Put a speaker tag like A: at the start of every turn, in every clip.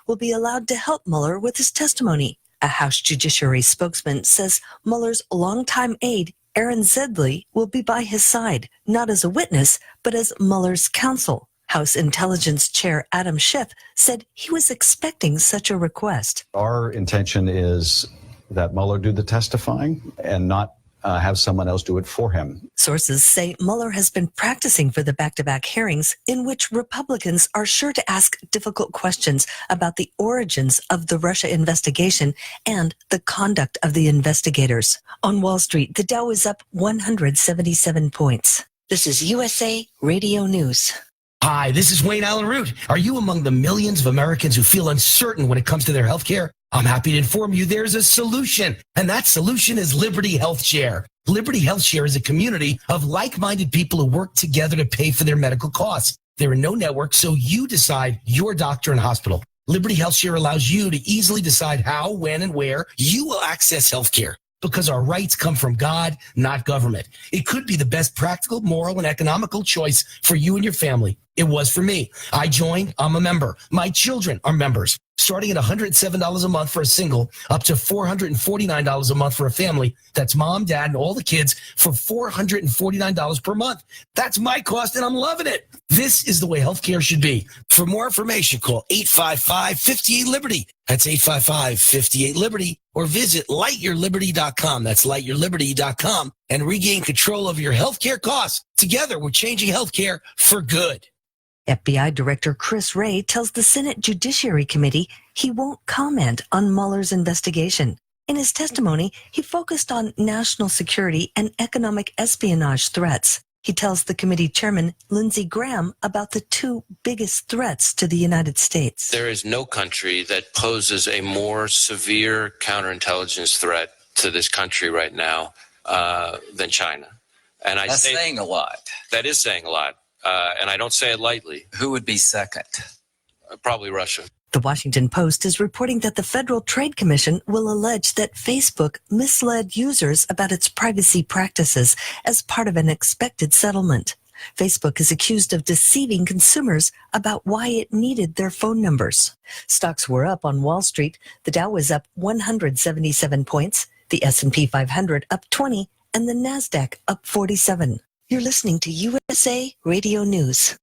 A: will be allowed to help Mueller with his testimony. A House Judiciary spokesman says Mueller's longtime aide, Aaron Zedley, will be by his side, not as a witness, but as Mueller's counsel. House Intelligence Chair Adam Schiff said he was expecting such a request.
B: Our intention is that Mueller do the testifying and not have someone else do it for him.
A: Sources say Mueller has been practicing for the back-to-back hearings in which Republicans are sure to ask difficult questions about the origins of the Russia investigation and the conduct of the investigators. On Wall Street, the Dow is up 177 points. This is USA Radio News.
C: Hi, this is Wayne Allen Root. Are you among the millions of Americans who feel uncertain when it comes to their health care? I'm happy to inform you there's a solution, and that solution is Liberty Health Share. Liberty Health Share is a community of like-minded people who work together to pay for their medical costs. There are no networks, so you decide your doctor and hospital. Liberty Health Share allows you to easily decide how, when, and where you will access health care, because our rights come from God, not government. It could be the best practical, moral, and economical choice for you and your family. It was for me. I joined. I'm a member. My children are members. Starting at $107 a month for a single, up to $449 a month for a family. That's mom, dad, and all the kids for $449 per month. That's my cost, and I'm loving it. This is the way healthcare should be. For more information, call 855-58-LIBERTY. That's 855-58-LIBERTY. Or visit lightyourliberty.com. That's lightyourliberty.com, and regain control of your healthcare costs. Together, we're changing healthcare for good.
A: FBI Director Chris Wray tells the Senate Judiciary Committee he won't comment on Mueller's investigation. In his testimony, he focused on national security and economic espionage threats. He tells the committee chairman, Lindsey Graham, about the two biggest threats to the United States.
D: There is no country that poses a more severe counterintelligence threat to this country right now than China. And
E: That's saying a lot.
D: That is saying a lot. And I don't say it lightly.
E: Who would be second?
D: Probably Russia.
A: The Washington Post is reporting that the Federal Trade Commission will allege that Facebook misled users about its privacy practices as part of an expected settlement. Facebook is accused of deceiving consumers about why it needed their phone numbers. Stocks were up on Wall Street. The Dow was up 177 points, the S&P 500 up 20, and the Nasdaq up 47. You're listening to USA Radio News.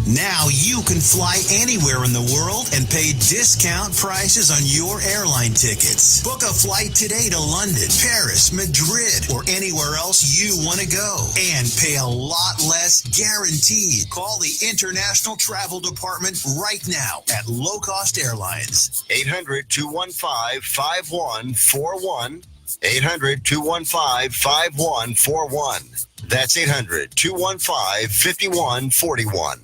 F: Now you can fly anywhere in the world and pay discount prices on your airline tickets. Book a flight today to London, Paris, Madrid, or anywhere else you want to go. And pay a lot less guaranteed. Call the International Travel Department right now at Low Cost Airlines. 800-215-5141. 800-215-5141. That's 800-215-5141.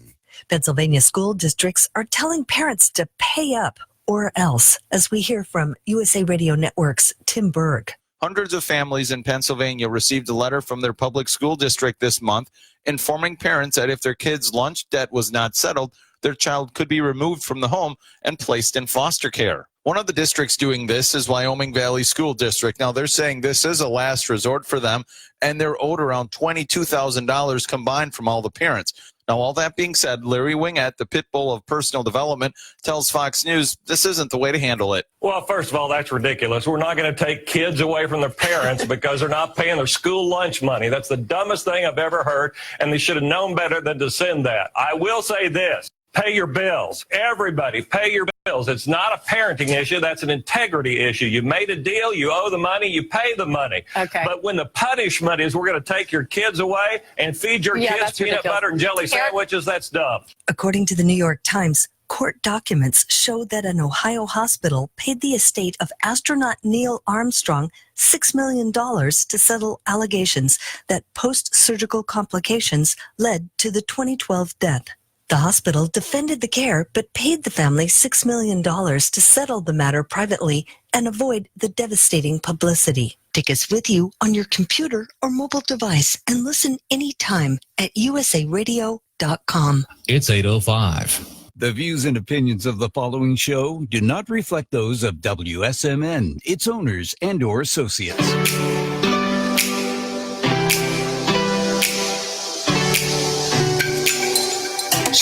A: Pennsylvania school districts are telling parents to pay up or else, as we hear from USA Radio Network's Tim Berg.
G: Hundreds of families in Pennsylvania received a letter from their public school district this month informing parents that if their kids' lunch debt was not settled, their child could be removed from the home and placed in foster care. One of the districts doing this is Wyoming Valley School District. Now, they're saying this is a last resort for them, and they're owed around $22,000 combined from all the parents. Now, all that being said, Larry Wingett, the pit bull of personal development, tells Fox News this isn't the way to handle it.
H: Well, first of all, that's ridiculous. We're not going to take kids away from their parents because they're not paying their school lunch money. That's the dumbest thing I've ever heard, and they should have known better than to send that. I will say this. Pay your bills. Everybody, pay your bills. It's not a parenting issue. That's an integrity issue. You made a deal. You owe the money. You pay the money. Okay. But when the punishment is we're going to take your kids away and feed your kids peanut butter and jelly sandwiches, that's dumb.
A: According to the New York Times, court documents show that an Ohio hospital paid the estate of astronaut Neil Armstrong $6 million to settle allegations that post-surgical complications led to the 2012 death. The hospital defended the care but paid the family $6 million to settle the matter privately and avoid the devastating publicity. Take us with you on your computer or mobile device and listen anytime at usaradio.com.
I: It's 8:05.
J: The views and opinions of the following show do not reflect those of WSMN, its owners, and or associates.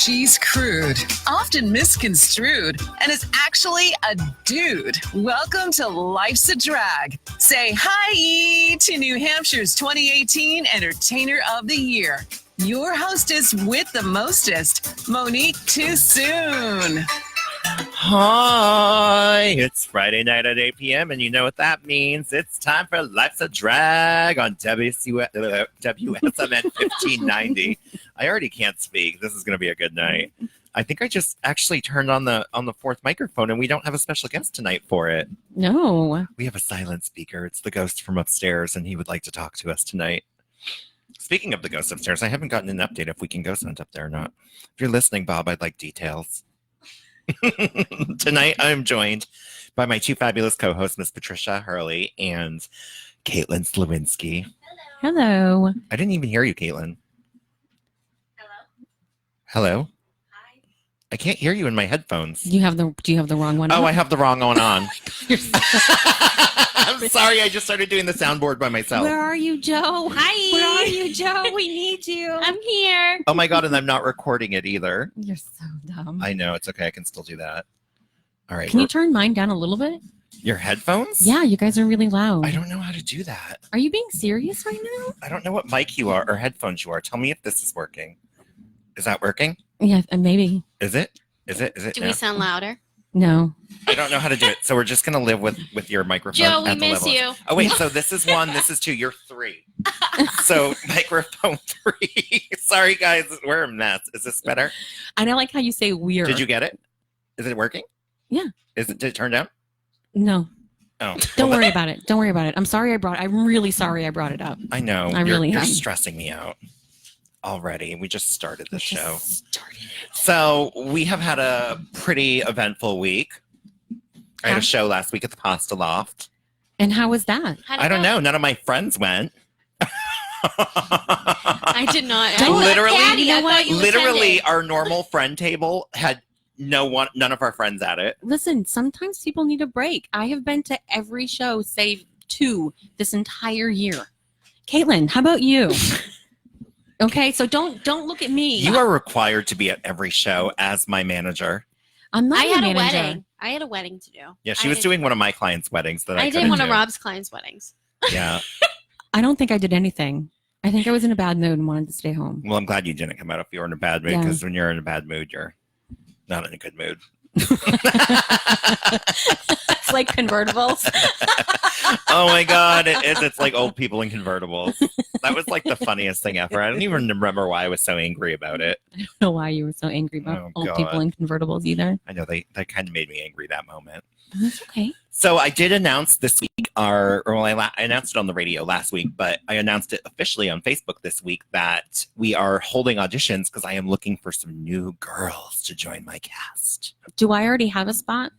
I: She's crude, often misconstrued, and is actually a dude. Welcome to Life's a Drag. Say hi to New Hampshire's 2018 Entertainer of the Year. Your hostess with the mostest, Monique Too Soon.
K: Hi, it's Friday night at 8 p.m. and you know what that means. It's time for Life's a Drag on WSMN 1590. I already can't speak. This is going to be a good night. I think I just actually turned on the fourth microphone and we don't have a special guest tonight for it.
L: No.
K: We have a silent speaker. It's the ghost from upstairs and he would like to talk to us tonight. Speaking of the ghost upstairs, I haven't gotten an update if we can ghost hunt up there or not. If you're listening, Bob, I'd like details. Tonight, I'm joined by my two fabulous co-hosts, Miss Patricia Hurley and Caitlin Slawinski.
L: Hello.
K: I didn't even hear you, Caitlin. Hello. Hi. I can't hear you in my headphones.
L: Do you have the wrong one?
K: Oh, I have the wrong one on. I'm sorry, I just started doing the soundboard by myself.
L: Where are you, Joe?
M: Hi.
L: Where are you, Joe? We need you.
M: I'm here.
K: Oh my God, and I'm not recording it either.
L: You're so dumb.
K: I know, it's okay. I can still do that. All right.
L: Can you turn mine down a little bit?
K: Your headphones?
L: Yeah, you guys are really loud.
K: I don't know how to do that.
L: Are you being serious right now?
K: I don't know what mic you are or headphones you are. Tell me if this is working. Is that working?
L: Yeah, maybe.
K: Is it?
M: Do we sound louder?
L: No.
K: I don't know how to do it. So we're just going to live with your microphone.
M: Joe, we
K: at the
M: miss
K: level.
M: you.
K: Oh, wait. So this is 1. This is 2. You're 3. So microphone 3. Sorry, guys. We're a mess. Is this better?
L: I don't like how you say weird.
K: Did you get it? Is it working?
L: Yeah.
K: Did it turn down?
L: No.
K: Oh.
L: Don't worry about it. Don't worry about it. I'm really sorry I brought it up.
K: I know.
L: You're
K: You're stressing me out already. We just started the show. So we have had a pretty eventful week. I had a show last week at the Pasta Loft.
L: And how was that?
K: I don't know. None of my friends went.
M: I did not.
K: Literally,
M: Patty, I thought you
K: literally,
M: attended.
K: our normal friend table had none of our friends at it.
L: Listen, sometimes people need a break. I have been to every show save 2 this entire year. Caitlin, how about you? Okay, so don't look at me.
K: You are required to be at every show as my manager.
L: I'm not
M: I had
L: a
M: a
L: manager.
M: wedding. I had a wedding to do.
K: Yeah, she was doing one of my clients' weddings that I
M: I did
K: couldn't
M: one of
K: do.
M: Rob's clients' weddings.
K: Yeah.
L: I don't think I did anything. I think I was in a bad mood and wanted to stay home.
K: Well, I'm glad you didn't come out if you were in a bad mood,
L: Yeah.
K: because when you're in a bad mood, you're not in a good mood.
L: It's like convertibles.
K: Oh my God, it's like old people in convertibles. That was like the funniest thing ever. I don't even remember why I was so angry about it.
L: I don't know why you were so angry about old people in convertibles either.
K: I know that kind of made me angry that moment.
L: That's okay.
K: So I did announce this week I announced it on the radio last week, but I announced it officially on Facebook this week that we are holding auditions because I am looking for some new girls to join my cast.
L: Do I already have a spot?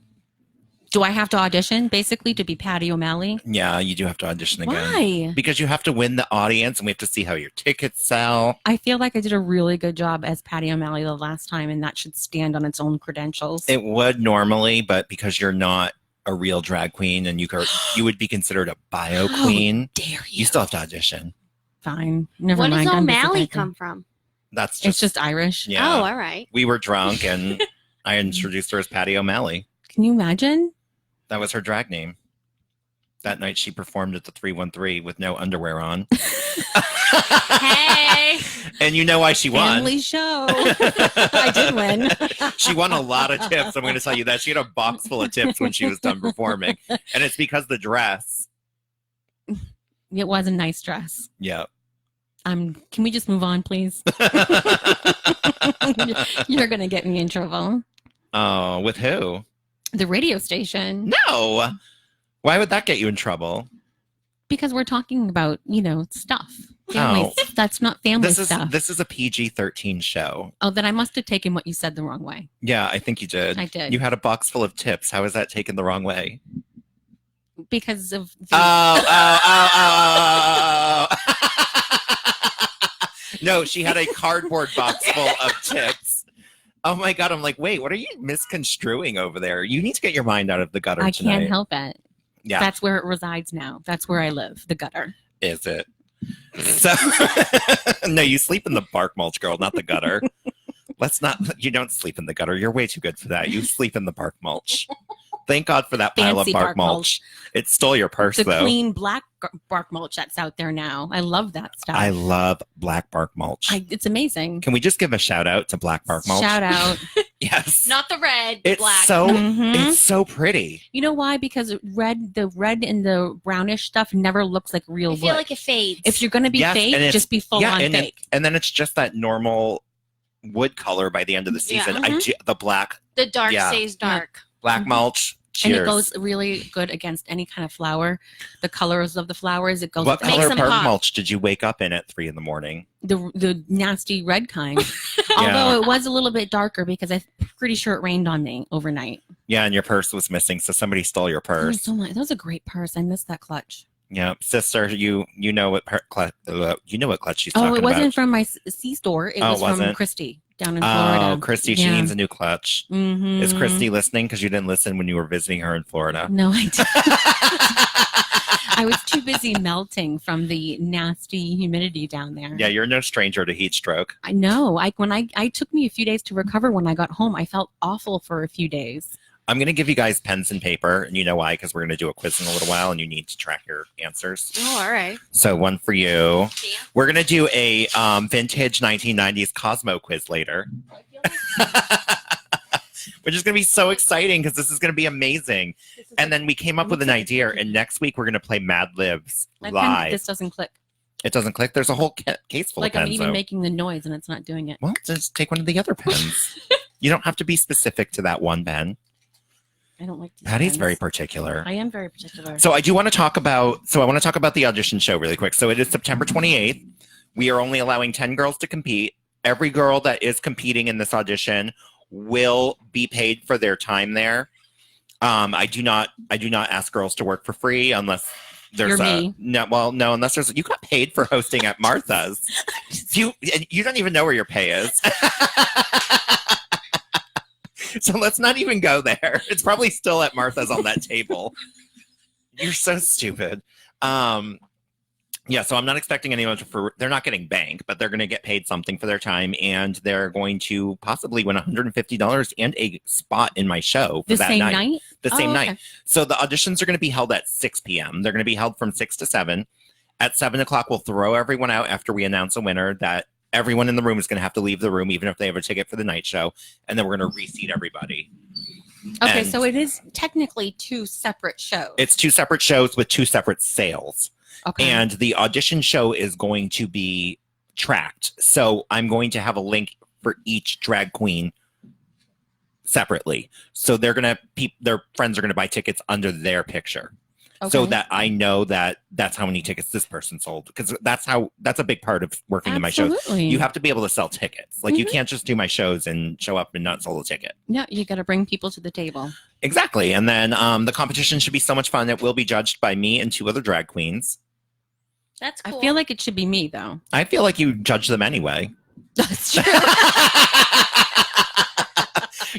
L: Do I have to audition basically to be Patty O'Malley?
K: Yeah, you do have to audition again.
L: Why?
K: Because you have to win the audience and we have to see how your tickets sell.
L: I feel like I did a really good job as Patty O'Malley the last time, and that should stand on its own credentials.
K: It would normally, but because you're not a real drag queen and you would be considered a bio queen,
L: dare
K: you still have to audition.
L: Fine. Never
M: Where
L: mind.
M: does
L: I'm
M: O'Malley
L: disappointed.
M: come from?
K: That's
L: It's just Irish.
K: Yeah.
M: Oh, all right.
K: We were drunk and I introduced her as Patty O'Malley.
L: Can you imagine?
K: That was her drag name. That night she performed at the 313 with no underwear on.
M: Hey.
K: And you know why she won.
L: Family show. I did win.
K: She won a lot of tips. I'm going to tell you that. She had a box full of tips when she was done performing. And it's because the dress.
L: It was a nice dress.
K: Yeah.
L: Can we just move on, please? You're going to get me in trouble.
K: Oh, with who?
L: The radio station.
K: No. Why would that get you in trouble?
L: Because we're talking about, stuff. Family.
K: Oh.
L: That's not family
K: This
L: stuff.
K: is a PG-13 show.
L: Oh, then I must have taken what you said the wrong way.
K: Yeah, I think you did.
L: I did.
K: You had a box full of tips. How is that taken the wrong way?
L: Because of the...
K: Oh. No, she had a cardboard box full of tips. Oh my God. I'm like, wait, what are you misconstruing over there? You need to get your mind out of the gutter
L: I
K: tonight.
L: can't help it.
K: Yeah.
L: That's where it resides now. That's where I live, the gutter.
K: Is it? So, no, you sleep in the bark mulch, girl, not the gutter. Let's not. You don't sleep in the gutter. You're way too good for that. You sleep in the bark mulch. Thank God for that pile
L: Fancy
K: of bark
L: bark
K: mulch. It stole your purse,
L: The
K: though.
L: clean black bark mulch that's out there now. I love that stuff.
K: I love black bark mulch.
L: It's amazing.
K: Can we just give a shout out to black bark mulch?
L: Shout out.
K: Yes.
M: Not the red,
K: It's
M: black.
K: so
L: Mhm.
K: it's so pretty.
L: You know why? Because the red and the brownish stuff never looks like real
M: I feel
L: wood.
M: like it fades.
L: If you're going to be
K: Yes,
L: fake,
K: and it's-
L: just be full on
K: and
L: fake.
K: and then it's just that normal wood color by the end of the
M: Yeah.
K: season.
L: Mhm.
K: The black
M: the dark
K: yeah.
M: stays dark.
K: black
L: Mhm.
K: mulch.
L: And
K: Cheers.
L: it goes really good against any kind of flower. The colors of the flowers, it goes
K: What
L: with
K: color
M: them
K: bark
M: pop.
K: mulch did you wake up in at 3 a.m?
L: the nasty red kind. Although it was a little bit darker because I'm pretty sure it rained on me overnight.
K: Yeah, and your purse was missing, so somebody stole your
L: Oh,
K: purse.
L: so much. That was a great purse. I missed that clutch.
K: Yeah, sister, you know what clutch she's
L: Oh,
K: talking
L: it wasn't
K: about.
L: from my C store. It
K: Oh,
L: was from
K: wasn't?
L: Christy down in Florida.
K: Oh, Christy, she
L: Yeah.
K: needs a new clutch.
L: Mhm.
K: Is Christy listening? Because you didn't listen when you were visiting her in Florida.
L: No, I didn't. I was too busy melting from the nasty humidity down there.
K: Yeah, you're no stranger to heat stroke.
L: I know. I took me a few days to recover when I got home. I felt awful for a few days.
K: I'm going to give you guys pens and paper, and you know why? Because we're going to do a quiz in a little while, and you need to track your answers.
M: Oh, all right.
K: So one for you.
M: Yeah.
K: We're going to do a vintage 1990s Cosmo quiz later. Which is going to be so exciting because this is going to be amazing. And then we came up with an idea, and next week we're going to play Mad Libs
L: My pen,
K: live.
L: this doesn't click.
K: It doesn't click. There's a whole case full
L: Like
K: of
L: I'm
K: pens.
L: even
K: though.
L: making the noise and it's not doing it.
K: Well, just take one of the other pens. You don't have to be specific to that one pen.
L: I don't like these
K: Patty's
L: pens.
K: very particular.
L: I am very particular.
K: So I want to talk about the audition show really quick. So it is September 28th. We are only allowing 10 girls to compete. Every girl that is competing in this audition will be paid for their time there. I do not ask girls to work for free unless there's
L: You're me.
K: unless there's you got paid for hosting at Martha's. You don't even know where your pay is. So let's not even go there. It's probably still at Martha's on that table. You're so stupid. Yeah, so I'm not expecting anyone they're not getting bank, but they're going to get paid something for their time, and they're going to possibly win $150 and a spot in my show for
L: the
K: that
L: same
K: night.
L: night?
K: The same
L: Oh,
K: night.
L: okay.
K: So the auditions are going to be held at 6 p.m. They're going to be held from 6 to 7. At 7 o'clock, we'll throw everyone out after we announce a winner. That everyone in the room is going to have to leave the room, even if they have a ticket for the night show, and then we're going to reseat everybody.
L: Okay,
K: And
L: so it is technically two separate shows.
K: it's 2 separate shows with 2 separate sales.
L: Okay.
K: And the audition show is going to be tracked. So I'm going to have a link for each drag queen separately. So they're going to their friends are going to buy tickets under their picture. So
L: Okay.
K: that I know that's how many tickets this person sold, because that's a big part of working in my shows.
L: Absolutely.
K: You have to be able to sell tickets. Like you
L: Mhm.
K: can't just do my shows and show up and not sell a ticket.
L: Yeah, you got to bring people to the table.
K: Exactly. And then the competition should be so much fun. It will be judged by me and 2 other drag queens.
M: That's cool.
L: I feel like it should be me though.
K: I feel like you judge them anyway.
L: That's true.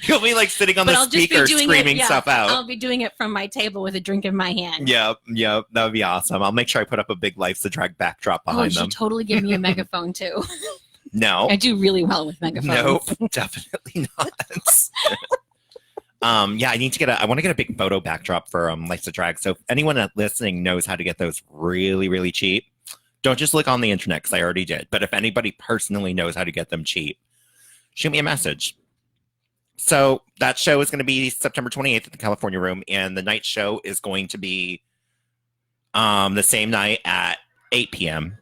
K: You'll be like sitting on
L: But
K: the
L: I'll just be
K: speaker
L: doing
K: screaming
L: it, yeah,
K: stuff out.
L: I'll be doing it from my table with a drink in my hand.
K: Yeah, that would be awesome. I'll make sure I put up a big Life's a Drag backdrop
L: Oh, you
K: behind
L: should
K: them.
L: totally give me a megaphone too.
K: No,
L: I do really well with megaphones.
K: nope, definitely not. Yeah, I want to get a big photo backdrop for Life's a Drag. So if anyone listening knows how to get those really, really cheap, don't just look on the internet because I already did. But if anybody personally knows how to get them cheap, shoot me a message. So that show is going to be September 28th at the California Room, and the night show is going to be the same night at 8 p.m.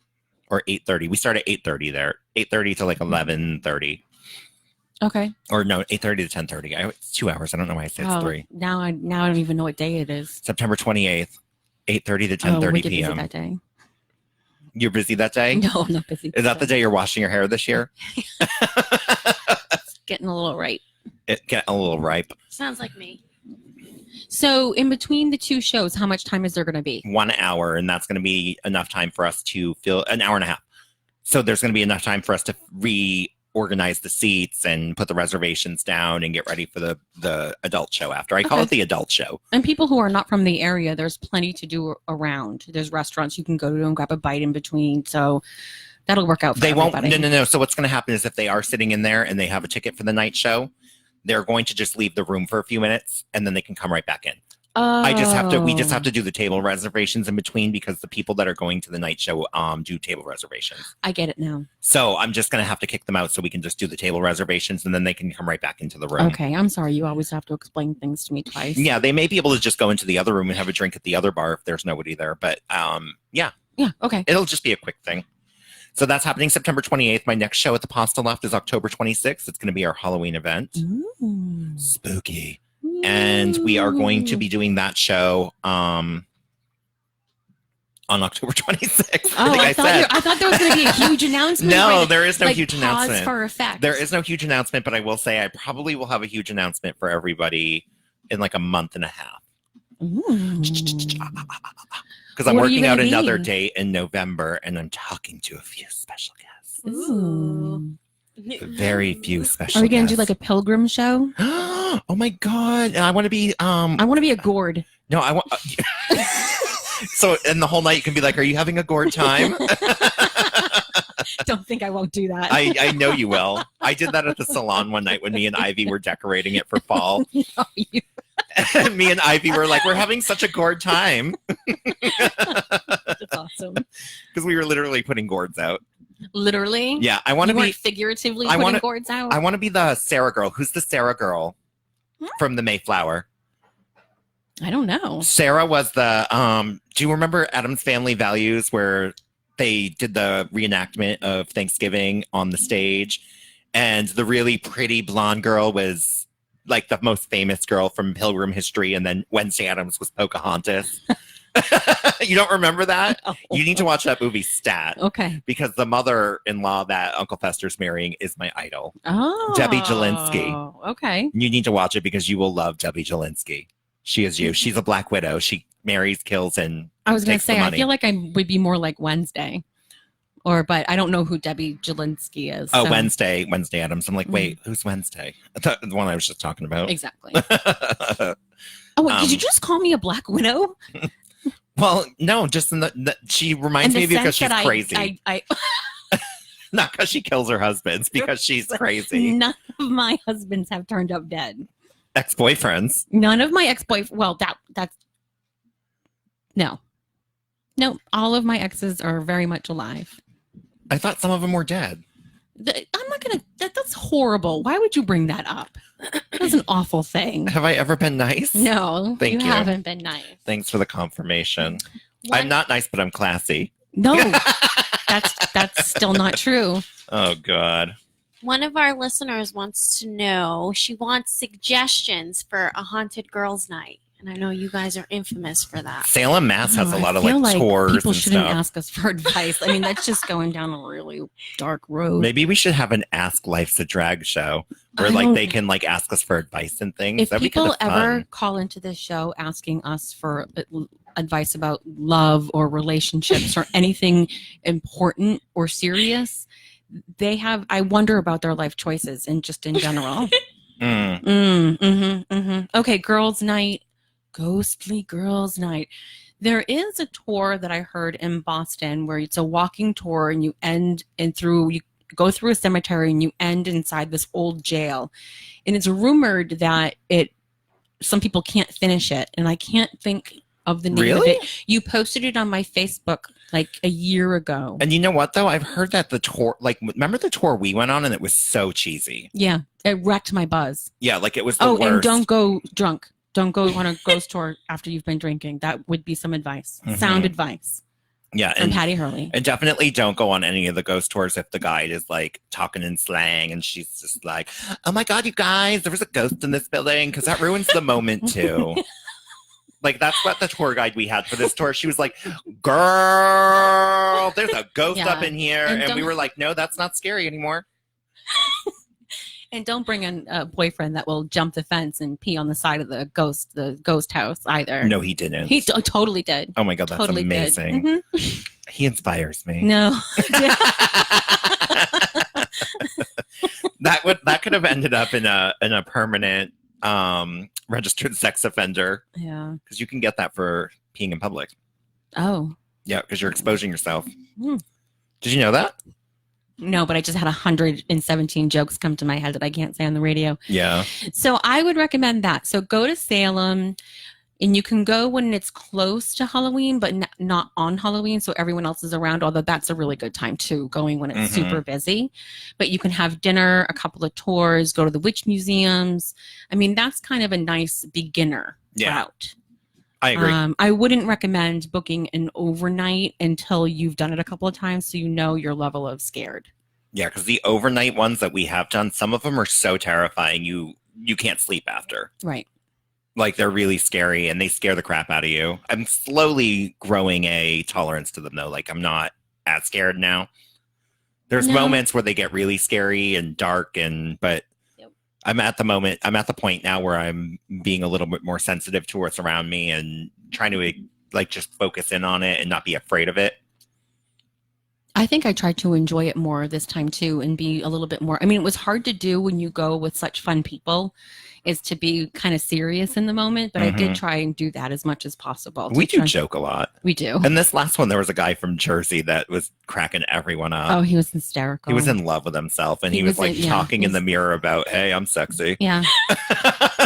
K: or 8:30. We start at 8:30 there, 8:30 to like 11:30.
L: Okay.
K: Or no, 8:30 to 10:30. It's 2 hours. I don't know why I said it's 3.
L: Now I don't even know what day it is.
K: September 28th, 8:30 to
L: Oh,
K: 10:30
L: we get busy
K: p.m.
L: that day.
K: You're busy that day?
L: No, I'm not busy.
K: Is that the day you're washing your hair this year?
L: Getting a little ripe.
K: It get a little ripe.
M: Sounds like me.
L: So in between the 2 shows, how much time is there going to be?
K: 1 hour, and that's going to be enough time for us to fill an hour and a half. So there's going to be enough time for us to reorganize the seats and put the reservations down and get ready for the adult show after. I call
L: Okay.
K: it the adult show.
L: And people who are not from the area, there's plenty to do around. There's restaurants you can go to and grab a bite in between. So That'll work out for
K: They won't.
L: everybody.
K: No. So what's going to happen is if they are sitting in there and they have a ticket for the night show, they're going to just leave the room for a few minutes and then they can come right back in. We just have to do the table reservations in between because the people that are going to the night show do table reservations.
L: I get it now.
K: So I'm just going to have to kick them out so we can just do the table reservations and then they can come right back into the room.
L: Okay, I'm sorry. You always have to explain things to me twice.
K: Yeah, they may be able to just go into the other room and have a drink at the other bar if there's nobody there. But yeah.
L: Yeah, okay.
K: It'll just be a quick thing. So that's happening September 28th. My next show at the Pasta Loft is October 26th. It's going to be our Halloween event.
L: Ooh.
K: Spooky. And we are going to be doing that show on October 26th.
L: Oh, I thought there was going to be a huge announcement.
K: No, there is no
L: like,
K: huge
L: pause
K: announcement.
L: for effect.
K: There is no huge announcement, but I will say I probably will have a huge announcement for everybody in like a month and a half. Because I'm
L: What are you
K: working out
L: gonna
K: another
L: be?
K: date in November and I'm talking to a few special guests.
L: Ooh.
K: Very few special
L: Are we going to
K: guests.
L: do like a pilgrim show?
K: Oh my God. I want to be
L: I want to be a gourd.
K: No, I want so and the whole night you can be like, are you having a gourd time?
L: Don't think I won't do that.
K: I know you will. I did that at the salon one night when me and Ivy were decorating it for fall.
L: No, you-
K: Me and Ivy were like, we're having such a gourd time.
L: That's awesome.
K: Because we were literally putting gourds out.
L: Literally?
K: Yeah, I want to
L: You
K: be
L: weren't figuratively
K: I
L: putting
K: wanna-
L: gourds out?
K: I want to be the Sarah girl. Who's the Sarah girl from the Mayflower?
L: I don't know.
K: Sarah was the do you remember Addams Family Values where they did the reenactment of Thanksgiving on the stage and the really pretty blonde girl was like the most famous girl from Pilgrim history and then Wednesday Addams was Pocahontas. You don't remember that?
L: Oh.
K: You need to watch that movie Stat.
L: Okay.
K: Because the mother-in-law that Uncle Fester's marrying is my idol.
L: Oh.
K: Debbie Jelinski.
L: Okay.
K: You need to watch it because you will love Debbie Jelinski. She is you. She's a Black Widow. She marries, kills, and
L: I was going
K: takes
L: to
K: the
L: say, I
K: money.
L: feel like I would be more like Wednesday. But I don't know who Debbie Jelinski is.
K: Oh,
L: so-
K: Wednesday Addams. I'm like, wait, who's Wednesday? The one I was just talking about.
L: Exactly. Oh, wait, did you just call me a Black Widow?
K: Well, no, just in she reminds me of you because she's crazy.
L: I
K: Not because she kills her husbands, because she's crazy.
L: None of my husbands have turned up dead.
K: Ex-boyfriends.
L: None of my ex-boyfriends. Well, that's no. All of my exes are very much alive.
K: I thought some of them were dead.
L: I'm not gonna. That's horrible. Why would you bring that up? That's an awful thing.
K: Have I ever been nice?
L: No,
K: Thank you.
L: haven't been nice.
K: Thanks for the confirmation. I'm not nice, but I'm classy.
L: No, that's still not true.
K: Oh, God.
M: One of our listeners wants to know, she wants suggestions for a haunted girls' night. And I know you guys are infamous for that.
K: Salem, Mass has a lot of
L: I feel
K: like tours
L: people
K: and
L: shouldn't
K: stuff.
L: ask us for advice. I mean, that's just going down a really dark road.
K: Maybe we should have an Ask Life's a Drag show where
L: I
K: like
L: don't-
K: they can like ask us for advice and things.
L: If
K: That'd be
L: people
K: kind of fun.
L: ever call into this show asking us for advice about love or relationships or anything important or serious, I wonder about their life choices and just in general. Okay, girls' night, ghostly girls' night. There is a tour that I heard in Boston where it's a walking tour and you go through a cemetery and you end inside this old jail. And it's rumored that some people can't finish it. And I can't think of the name of
K: Really?
L: it. You posted it on my Facebook like a year ago.
K: And you know what though? I've heard that the tour, like, remember the tour we went on and it was so cheesy.
L: Yeah, it wrecked my buzz.
K: Yeah, like it was the
L: Oh,
K: worst.
L: and don't go drunk. Don't go on a ghost tour after you've been drinking. That would be some advice.
K: Mhm.
L: Sound advice
K: Yeah,
L: from
K: and
L: Patty Hurley.
K: And definitely don't go on any of the ghost tours if the guide is like talking in slang and she's just like, oh my God, you guys, there was a ghost in this building, because that ruins the moment too. Like that's what the tour guide we had for this tour. She was like, girl, there's a ghost
L: Yeah.
K: up in here.
L: And
K: And we
L: don't-
K: were like, no, that's not scary anymore.
L: And don't bring in a boyfriend that will jump the fence and pee on the side of the ghost house either.
K: No, he didn't.
L: He totally did.
K: Oh my God, that's
L: Totally did.
K: amazing.
L: Mhm.
K: He inspires me.
L: No.
K: That could have ended up in a permanent registered sex offender,
L: Yeah.
K: because you can get that for peeing in public.
L: Oh.
K: Yeah, because you're exposing yourself.
L: Hmm.
K: Did you know that?
L: No, but I just had 117 jokes come to my head that I can't say on the radio.
K: Yeah.
L: So I would recommend that. So go to Salem, and you can go when it's close to Halloween, but not on Halloween, so everyone else is around, although that's a really good time too, going when it's super busy. But you can have dinner, a couple of tours, go to the witch museums. I mean, that's kind of a nice beginner route.
K: I agree.
L: I wouldn't recommend booking an overnight until you've done it a couple of times, so you know your level of scared.
K: Yeah, because the overnight ones that we have done, some of them are so terrifying you can't sleep after.
L: Right.
K: Like, they're really scary and they scare the crap out of you. I'm slowly growing a tolerance to them, though. Like, I'm not as scared now. There's moments where they get really scary and dark, but I'm at the point now where I'm being a little bit more sensitive to what's around me and trying to, like, just focus in on it and not be afraid of it.
L: I think I tried to enjoy it more this time too and be a little bit more. I mean, it was hard to do when you go with such fun people, is to be kind of serious in the moment, but I did try and do that as much as possible.
K: We do joke a lot.
L: We do.
K: And this last one, there was a guy from Jersey that was cracking everyone up.
L: Oh, he was hysterical.
K: He was in love with himself, and he was like talking in the mirror about, "Hey, I'm sexy."
L: Yeah.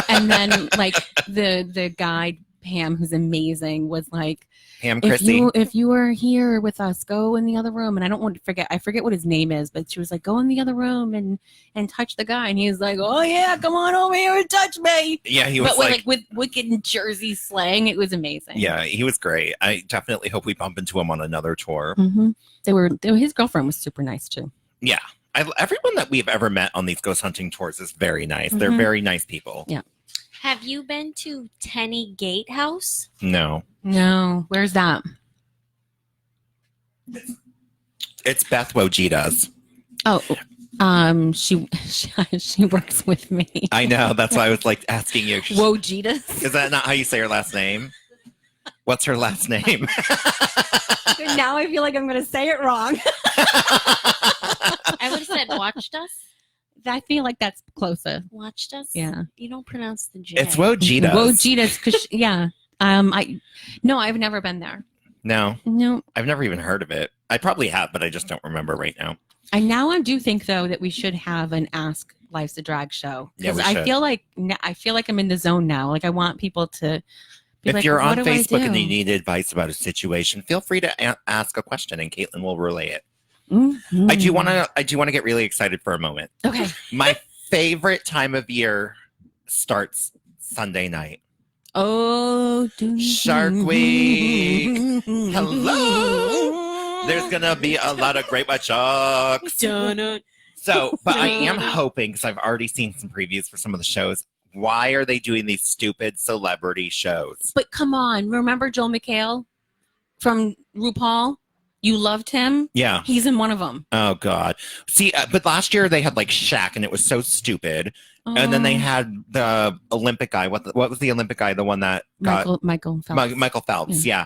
L: And then like the guy Pam, who's amazing, was like,
K: Pam Chrissy.
L: If you were here with us, go in the other room. And I don't want to forget, I forget what his name is, but she was like, go in the other room and touch the guy. And he was like, oh yeah, come on over here and touch me.
K: Yeah, he was
L: but with wicked Jersey slang, it was amazing.
K: Yeah, he was great. I definitely hope we bump into him on another tour.
L: His girlfriend was super nice too.
K: Yeah. Everyone that we've ever met on these ghost hunting tours is very nice. They're very nice people.
L: Yeah.
M: Have you been to Tenny Gatehouse?
K: No.
L: Where's that?
K: It's Beth Wojita's.
L: Oh, she works with me.
K: I know. That's why I was like asking you.
L: Wojita's?
K: Is that not how you say her last name? What's her last name?
L: Now I feel like I'm going to say it wrong.
M: I would have said watched us.
L: I feel like that's closer.
M: Watched us?
L: Yeah.
M: You don't pronounce the J.
K: It's Wojita's.
L: Wojita's, because yeah. I've never been there.
K: No.
L: No.
K: I've never even heard of it. I probably have, but I just don't remember right now.
L: I do think though that we should have an Ask Life's a Drag show.
K: Yeah, we
L: I
K: should.
L: feel like I'm in the zone now. Like I want people to be
K: if
L: like,
K: you're on
L: what do I
K: Facebook and
L: do?
K: you need advice about a situation, feel free to ask a question and Caitlin will relay it.
L: Mm-hmm.
K: I do want to get really excited for a moment.
L: Okay.
K: My favorite time of year starts Sunday night.
L: Oh,
K: Shark Week. Hello. There's gonna be a lot of great white sharks. So, but I am hoping, because I've already seen some previews for some of the shows. Why are they doing these stupid celebrity shows?
L: But come on, remember Joel McHale from RuPaul? You loved him.
K: Yeah.
L: He's in one of them.
K: Oh God. See, but last year they had like Shaq, and it was so stupid. And then they had the Olympic guy. What was the Olympic guy? The one that got
L: Michael Phelps.
K: Michael Phelps. Yeah.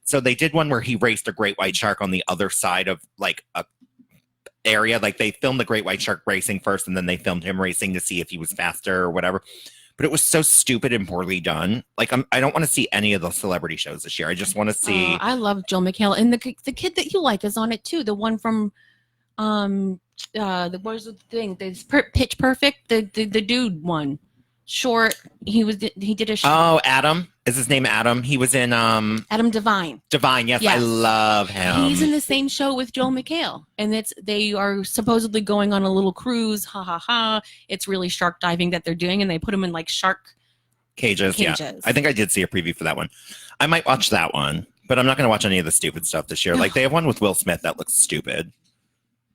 K: So they did one where he raced a great white shark on the other side of like a area. Like they filmed the great white shark racing first, and then they filmed him racing to see if he was faster or whatever. But it was so stupid and poorly done. Like I don't want to see any of the celebrity shows this year. I just want to see.
L: I love Joel McHale, and the kid that you like is on it too. The one from what was the thing? Pitch Perfect. The dude one, short. He did a show.
K: Oh, Adam. Is his name Adam? He was in
L: Adam Devine.
K: Divine. Yes, I love him.
L: He's in the same show with Joel McHale, and they are supposedly going on a little cruise. Ha ha ha! It's really shark diving that they're doing, and they put them in like shark
K: cages. Yeah, I think I did see a preview for that one. I might watch that one, but I'm not going to watch any of the stupid stuff this year. Like they have one with Will Smith that looks stupid.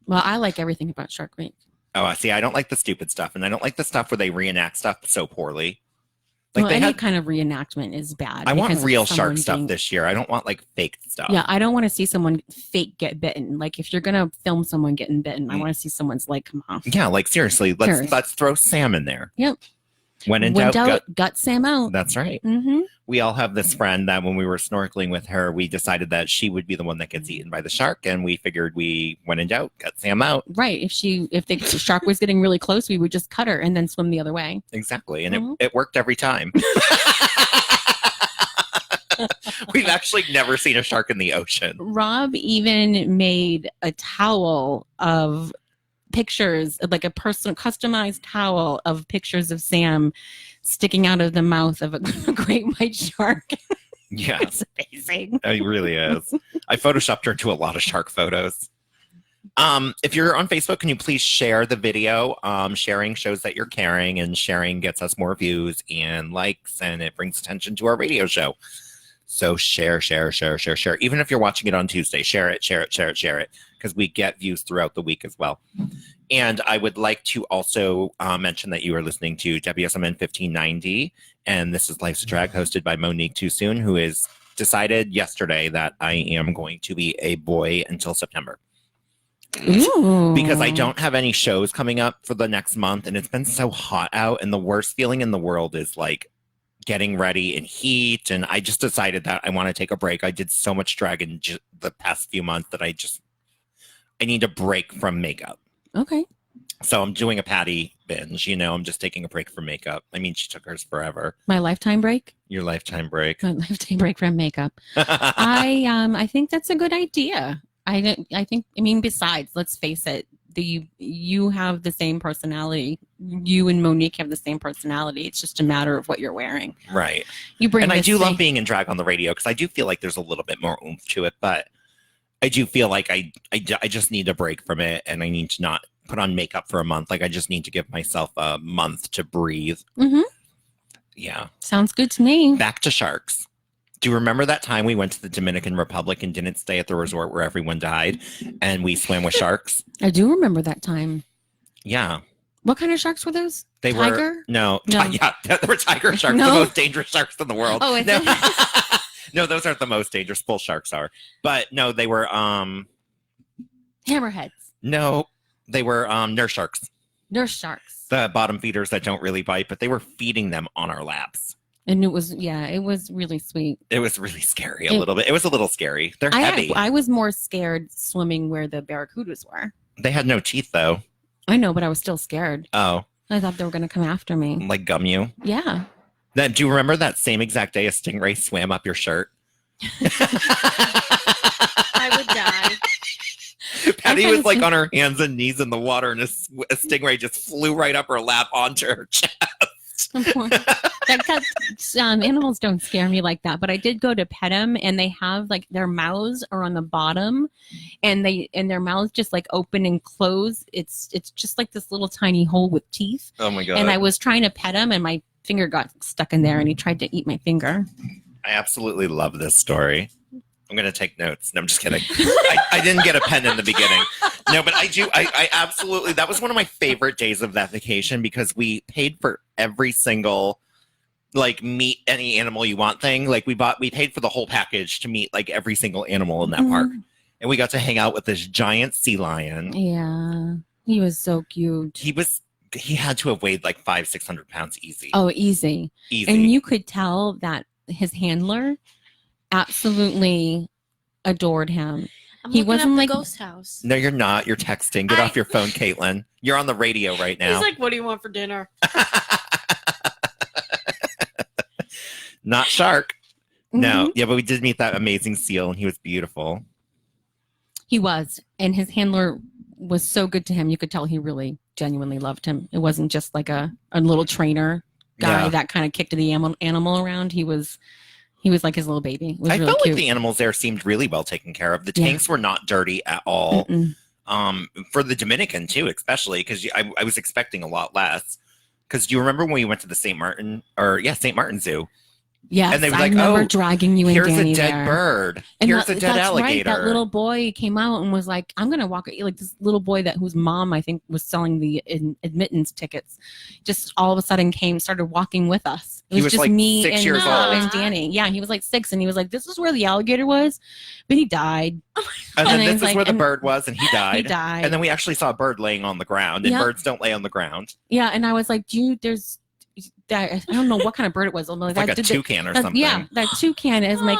L: Well, I like everything about Shark Week.
K: Oh, I see. I don't like the stupid stuff, and I don't like the stuff where they reenact stuff so poorly. Like
L: any kind of reenactment is bad.
K: I want real shark
L: someone
K: stuff this year. I don't want like fake stuff.
L: Yeah, I don't want to see someone fake get bitten. Like if you're gonna film someone getting bitten, I want to see someone's leg come off.
K: Yeah, like seriously, let's throw Sam in there.
L: Yep.
K: When in doubt,
L: gut Sam out.
K: That's right.
L: Mm-hmm.
K: We all have this friend that when we were snorkeling with her, we decided that she would be the one that gets eaten by the shark, and we figured when in doubt, cut Sam out.
L: Right. If the shark was getting really close, we would just cut her and then swim the other way.
K: Exactly, and it worked every time. We We've actually never seen a shark in the ocean.
L: Rob even made a towel of pictures, like a personal customized towel of pictures of Sam sticking out of the mouth of a great white shark.
K: Yeah.
L: It's amazing.
K: It really is. I photoshopped her into a lot of shark photos. If you're on Facebook, can you please share the video? Sharing shows that you're caring, and sharing gets us more views and likes, and it brings attention to our radio show. So share. Even if you're watching it on Tuesday, share it, because we get views throughout the week as well. And I would like to also mention that you are listening to WSMN 1590, and this is Life's a Drag, hosted by Monique Too Soon, who has decided yesterday that I am going to be a boy until September.
L: Ooh.
K: Because I don't have any shows coming up for the next month, and it's been so hot out, and the worst feeling in the world is like getting ready in heat, and I just decided that I want to take a break. I did so much drag in the past few months that I need a break from makeup.
L: Okay.
K: So I'm doing a Patty binge, I'm just taking a break from makeup. I mean, she took hers forever.
L: My lifetime break?
K: Your lifetime break.
L: My lifetime break from makeup. I think that's a good idea. I mean, besides, let's face it, you have the same personality. You and Monique have the same personality. It's just a matter of what you're wearing.
K: Right.
L: You bring,
K: and I do
L: thing.
K: love being in drag on the radio, because I do feel like there's a little bit more oomph to it, but I do feel like I just need a break from it, and I need to not put on makeup for a month. Like, I just need to give myself a month to breathe.
L: Mm-hmm.
K: Yeah.
L: Sounds good to me.
K: Back to sharks. Do you remember that time we went to the Dominican Republic and didn't stay at the resort where everyone died, and we swam with sharks?
L: I do remember that time.
K: Yeah.
L: What kind of sharks were those?
K: They
L: Tiger?
K: were
L: No.
K: Yeah, they were tiger sharks,
L: No.
K: the most dangerous sharks in the world.
L: Oh, is
K: no.
L: it?
K: No, those aren't the most dangerous. Bull sharks are. But no, they were
L: Hammerheads.
K: no, they were nurse sharks.
L: Nurse sharks.
K: The bottom feeders that don't really bite, but they were feeding them on our laps.
L: And it was really sweet.
K: It was really scary a little bit. It was a little scary. They're
L: I
K: heavy.
L: was more scared swimming where the barracudas were.
K: They had no teeth though.
L: I know, but I was still scared.
K: Oh.
L: I thought they were going to come after me.
K: Like gum you?
L: Yeah.
K: Then do you remember that same exact day a stingray swam up your shirt?
M: I would die.
K: Patty was like on her hands and knees in the water, and a stingray just flew right up her lap onto her chest.
L: Animals don't scare me like that, but I did go to pet them, and they have like their mouths are on the bottom, and their mouths just like open and close. It's just like this little tiny hole with teeth.
K: Oh my god!
L: And I was trying to pet him, and my finger got stuck in there, and he tried to eat my finger.
K: I absolutely love this story. I'm going to take notes. No, I'm just kidding. I didn't get a pen in the beginning. No, but I do. I absolutely, that was one of my favorite days of that vacation, because we paid for every single, like, meet any animal you want thing. Like, we paid for the whole package to meet like every single animal in that park. And we got to hang out with this giant sea lion.
L: Yeah. He was so cute.
K: He had to have weighed like 500-600 pounds easy.
L: Oh, easy. And you could tell that his handler absolutely adored him.
M: He wasn't like Ghost House.
K: No, you're not. You're texting. Get off your phone, Caitlin. You're on the radio right now.
M: He's like, "What do you want for dinner?"
K: Not shark. No. Yeah, but we did meet that amazing seal, and he was beautiful.
L: He was. And his handler was so good to him. You could tell he really genuinely loved him. It wasn't just like a little trainer guy that kind of kicked the animal around. He was like his little baby. It was
K: I
L: really
K: felt
L: cute.
K: like the animals there seemed really well taken care of. The tanks were not dirty at all. For the Dominican too, especially because I was expecting a lot less. Because do you remember when we went to the St. Martin Zoo?
L: Yes,
K: and they were
L: I
K: like,
L: remember
K: "Oh,
L: dragging you and
K: here's
L: Danny
K: a dead
L: there.
K: bird.
L: And
K: Here's a dead
L: that's
K: alligator."
L: Right. That little boy came out and was like, "I'm gonna walk." Like this little boy whose mom I think was selling the admittance tickets, just all of a sudden started walking with us. It
K: He
L: was
K: was
L: just
K: like
L: me
K: 6
L: and
K: years old.
L: and Danny. Yeah, he was like 6, and he was like, "This is where the alligator was," but he died.
K: And then
L: he
K: this
L: was
K: is
L: like-
K: where the
L: and
K: bird was, and he died.
L: He died.
K: And then we actually saw a bird laying on the ground, and
L: Yeah.
K: birds don't lay on the ground.
L: Yeah, and I was like, "Dude, there's." I don't know what kind of bird it was. I'm
K: It's like a toucan or something.
L: Yeah, that toucan is like.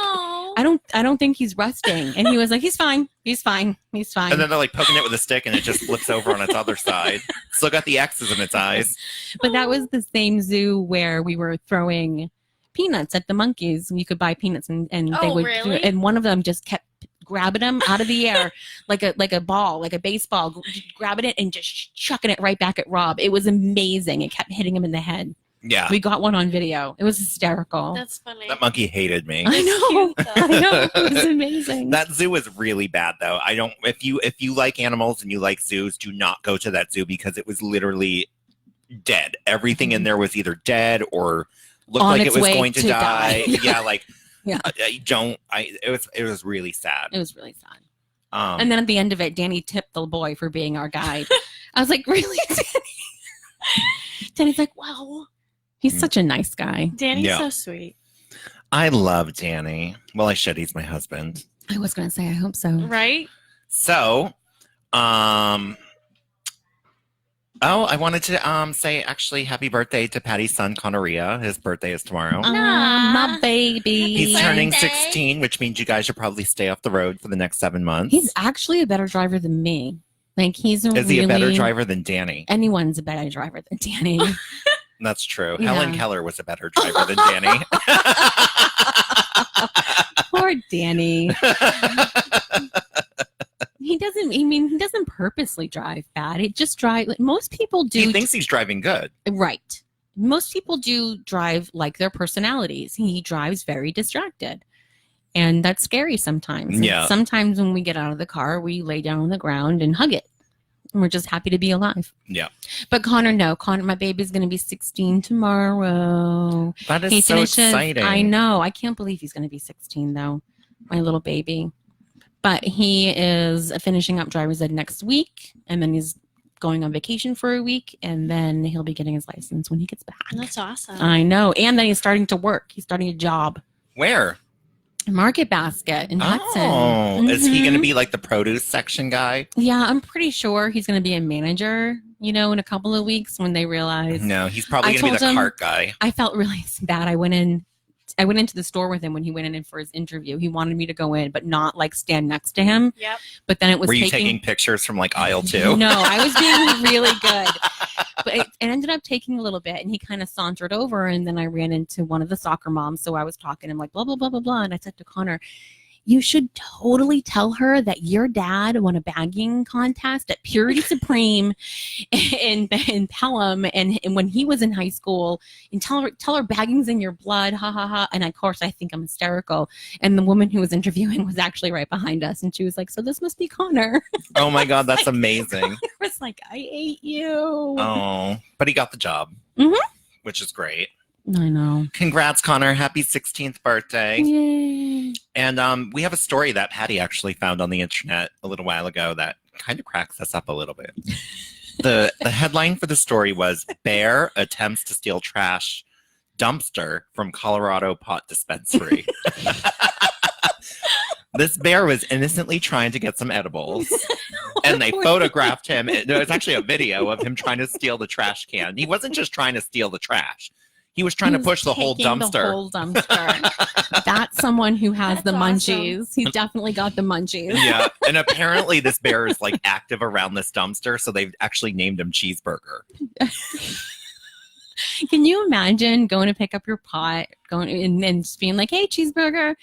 L: I don't think he's resting. And he was like, he's fine. He's fine. He's fine.
K: And then they're like poking it with a stick, and it just flips over on its other side. Still got the X's in its eyes.
L: But that was the same zoo where we were throwing peanuts at the monkeys. You could buy peanuts, and they
M: Oh,
L: would.
M: really?
L: And one of them just kept grabbing them out of the air like a ball, like a baseball, grabbing it and just chucking it right back at Rob. It was amazing. It kept hitting him in the head.
K: Yeah.
L: We got one on video. It was hysterical.
M: That's funny.
K: That monkey hated me.
L: I know.
M: Cute, though.
L: I know. It was amazing.
K: That zoo was really bad though. I don't if you like animals and you like zoos, do not go to that zoo because it was literally dead. Everything in there was either dead or looked
L: On
K: like it
L: its
K: was
L: way
K: going to
L: to
K: die.
L: die.
K: Yeah, like
L: Yeah.
K: it was really sad.
L: It was really sad.
K: Um,
L: And then at the end of it, Danny tipped the boy for being our guide. I was like, really, Danny? Danny's like, wow. He's such a nice guy.
M: Danny's
K: Yeah.
M: so sweet.
K: I love Danny. Well, I should. He's my husband.
L: I was going to say, I hope so.
M: Right?
K: So, I wanted to say actually happy birthday to Patty's son Conneria. His birthday is tomorrow.
L: My baby.
K: He's turning
M: birthday.
K: 16, which means you guys should probably stay off the road for the next 7 months.
L: He's actually a better driver than me. Like, he's
K: Is he a better driver than Danny?
L: Anyone's a better driver than Danny.
K: That's true.
L: Yeah.
K: Helen Keller was a better driver than Danny.
L: Poor Danny. He doesn't purposely drive bad. He just drive. Like, most people do.
K: He thinks he's driving good.
L: Right. Most people do drive like their personalities. He drives very distracted. And that's scary sometimes. And
K: Yeah.
L: sometimes when we get out of the car, we lay down on the ground and hug it. And we're just happy to be alive.
K: Yeah.
L: But Connor, my baby's going to be 16 tomorrow.
K: That is
L: He
K: so
L: finishes-
K: exciting.
L: I know. I can't believe he's going to be 16, though. My little baby. But he is finishing up driver's ed next week. And then he's going on vacation for a week. And then he'll be getting his license when he gets back.
M: That's awesome.
L: I know. And then he's starting to work. He's starting a job.
K: Where?
L: Market Basket in Hudson.
K: Oh, is he going to
L: Mhm.
K: be like the produce section guy?
L: Yeah, I'm pretty sure he's going to be a manager, in a couple of weeks when they realize.
K: No, he's probably
L: I
K: going to be
L: told
K: the
L: him-
K: cart guy.
L: I felt really bad. I went into the store with him when he went in for his interview. He wanted me to go in, but not like stand next to him.
M: Yep.
L: But then it was
K: Were you taking pictures from like aisle 2?
L: No, I was being really good. But it ended up taking a little bit, and he kind of sauntered over, and then I ran into one of the soccer moms. So I was talking to him like, blah, blah, blah, blah, blah. And I said to Connor, you should totally tell her that your dad won a bagging contest at Purity Supreme in Pelham, and when he was in high school, and tell her bagging's in your blood, ha ha ha. And of course, I think I'm hysterical. And the woman who was interviewing was actually right behind us, and she was like, "So this must be Connor."
K: Oh my God, that's amazing.
L: I was like, "I hate you."
K: Oh, but he got the job,
L: Mhm.
K: which is great.
L: I know.
K: Congrats, Connor. Happy 16th birthday.
L: Yay.
K: And we have a story that Patty actually found on the internet a little while ago that kind of cracks us up a little bit. The headline for the story was Bear Attempts to Steal Trash Dumpster from Colorado Pot Dispensary. This bear was innocently trying to get some edibles, and they photographed him. There was actually a video of him trying to steal the trash can. He wasn't just trying to steal the trash. He was trying to push the whole
L: Taking
K: dumpster.
L: The whole dumpster. That's someone who has the
M: That's
L: munchies. He's definitely got the munchies.
K: Yeah, and apparently this bear is like active around this dumpster, so they've actually named him Cheeseburger.
L: Can you imagine going to pick up your pot, going and just being like, "Hey, Cheeseburger,"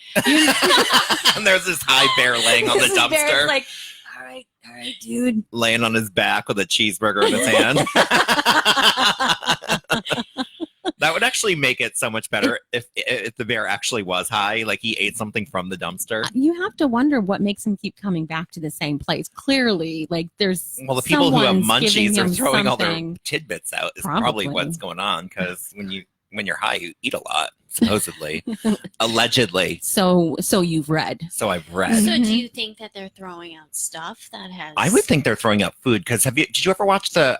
K: And there's this high bear laying on the
L: This bear's
K: dumpster,
L: like, all right, dude.
K: laying on his back with a cheeseburger in his hand. That would actually make it so much better if the bear actually was high, like he ate something from the dumpster.
L: You have to wonder what makes him keep coming back to the same place. Clearly, like there's
K: Well, the people who have
L: someone's giving
K: munchies are
L: him
K: throwing all their
L: something.
K: tidbits out. Is
L: Probably.
K: probably what's going on, because when you're high, you eat a lot, supposedly, allegedly.
L: So you've read.
K: So I've read.
M: So
L: Mhm.
M: do you think that they're throwing out stuff that has...
K: I would think they're throwing out food, because did you ever watch the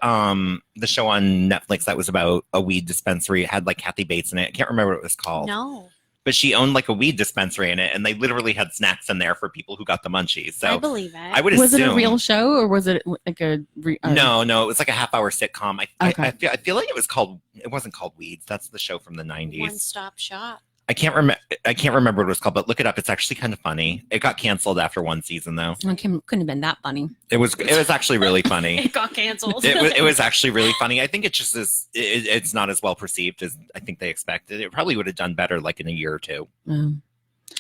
K: show on Netflix that was about a weed dispensary? It had like Kathy Bates in it. I can't remember what it was called.
M: No.
K: But she owned like a weed dispensary in it, and they literally had snacks in there for people who got the munchies. So
M: I believe it.
K: I would
L: Was
K: assume.
L: it a real show or was it like a?
K: No, it was like a half-hour sitcom.
L: Okay.
K: I feel like it wasn't called Weeds. That's the show from the 90s.
M: One-stop shop.
K: I can't remember what it was called, but look it up. It's actually kind of funny. It got canceled after one season, though.
L: It couldn't have been that funny.
K: It was actually really funny.
M: It got canceled.
K: It was actually really funny. I think it just is. It's not as well perceived as I think they expected. It probably would have done better like in a year or two.
L: Mm.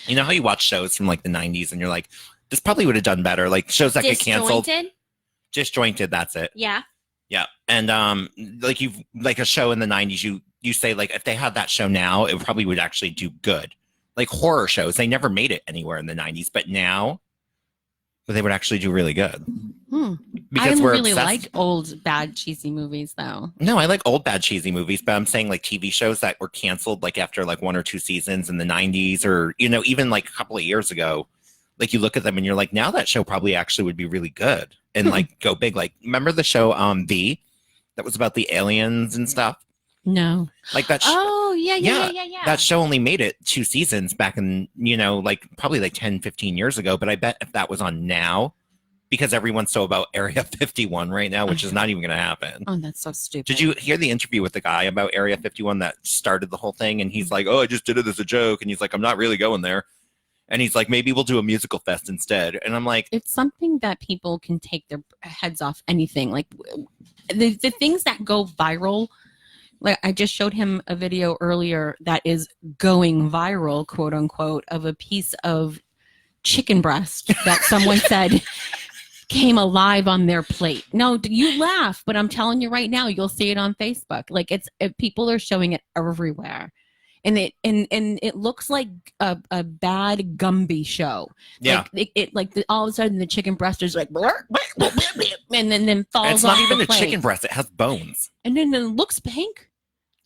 K: You know how you watch shows from like the 90s and you're like, this probably would have done better. Like shows that get canceled. Disjointed. That's it.
M: Yeah.
K: Yeah. And like a show in the 90s, you say like if they had that show now, it probably would actually do good. Like horror shows, they never made it anywhere in the 90s, but now they would actually do really good. Because
L: I
K: we're
L: really
K: obsessed.
L: like old bad cheesy movies though.
K: No, I like old bad cheesy movies, but I'm saying like TV shows that were canceled like after like 1 or 2 seasons in the 90s or even like a couple of years ago. Like you look at them and you're like, now that show probably actually would be really good and like go big. Like remember the show V that was about the aliens and stuff?
L: No.
K: Like that
M: Oh, yeah.
K: That show only made it 2 seasons back in, like probably like 10, 15 years ago. But I bet if that was on now, because everyone's so about Area 51 right now, which is not even going to happen.
L: Oh, that's so stupid.
K: Did you hear the interview with the guy about Area 51 that started the whole thing? And he's like, oh, I just did it as a joke. And he's like, I'm not really going there. And he's like, maybe we'll do a musical fest instead. And I'm like,
L: it's something that people can take their heads off anything. Like the things that go viral. Like I just showed him a video earlier that is going viral, quote unquote, of a piece of chicken breast that someone said came alive on their plate. No, you laugh, but I'm telling you right now, you'll see it on Facebook. Like people are showing it everywhere. And it looks like a bad Gumby show.
K: Yeah.
L: Like all of a sudden the chicken breast is like, and then falls
K: it's
L: off
K: not even
L: the
K: a
L: plate.
K: chicken breast. It has bones.
L: And then it looks pink.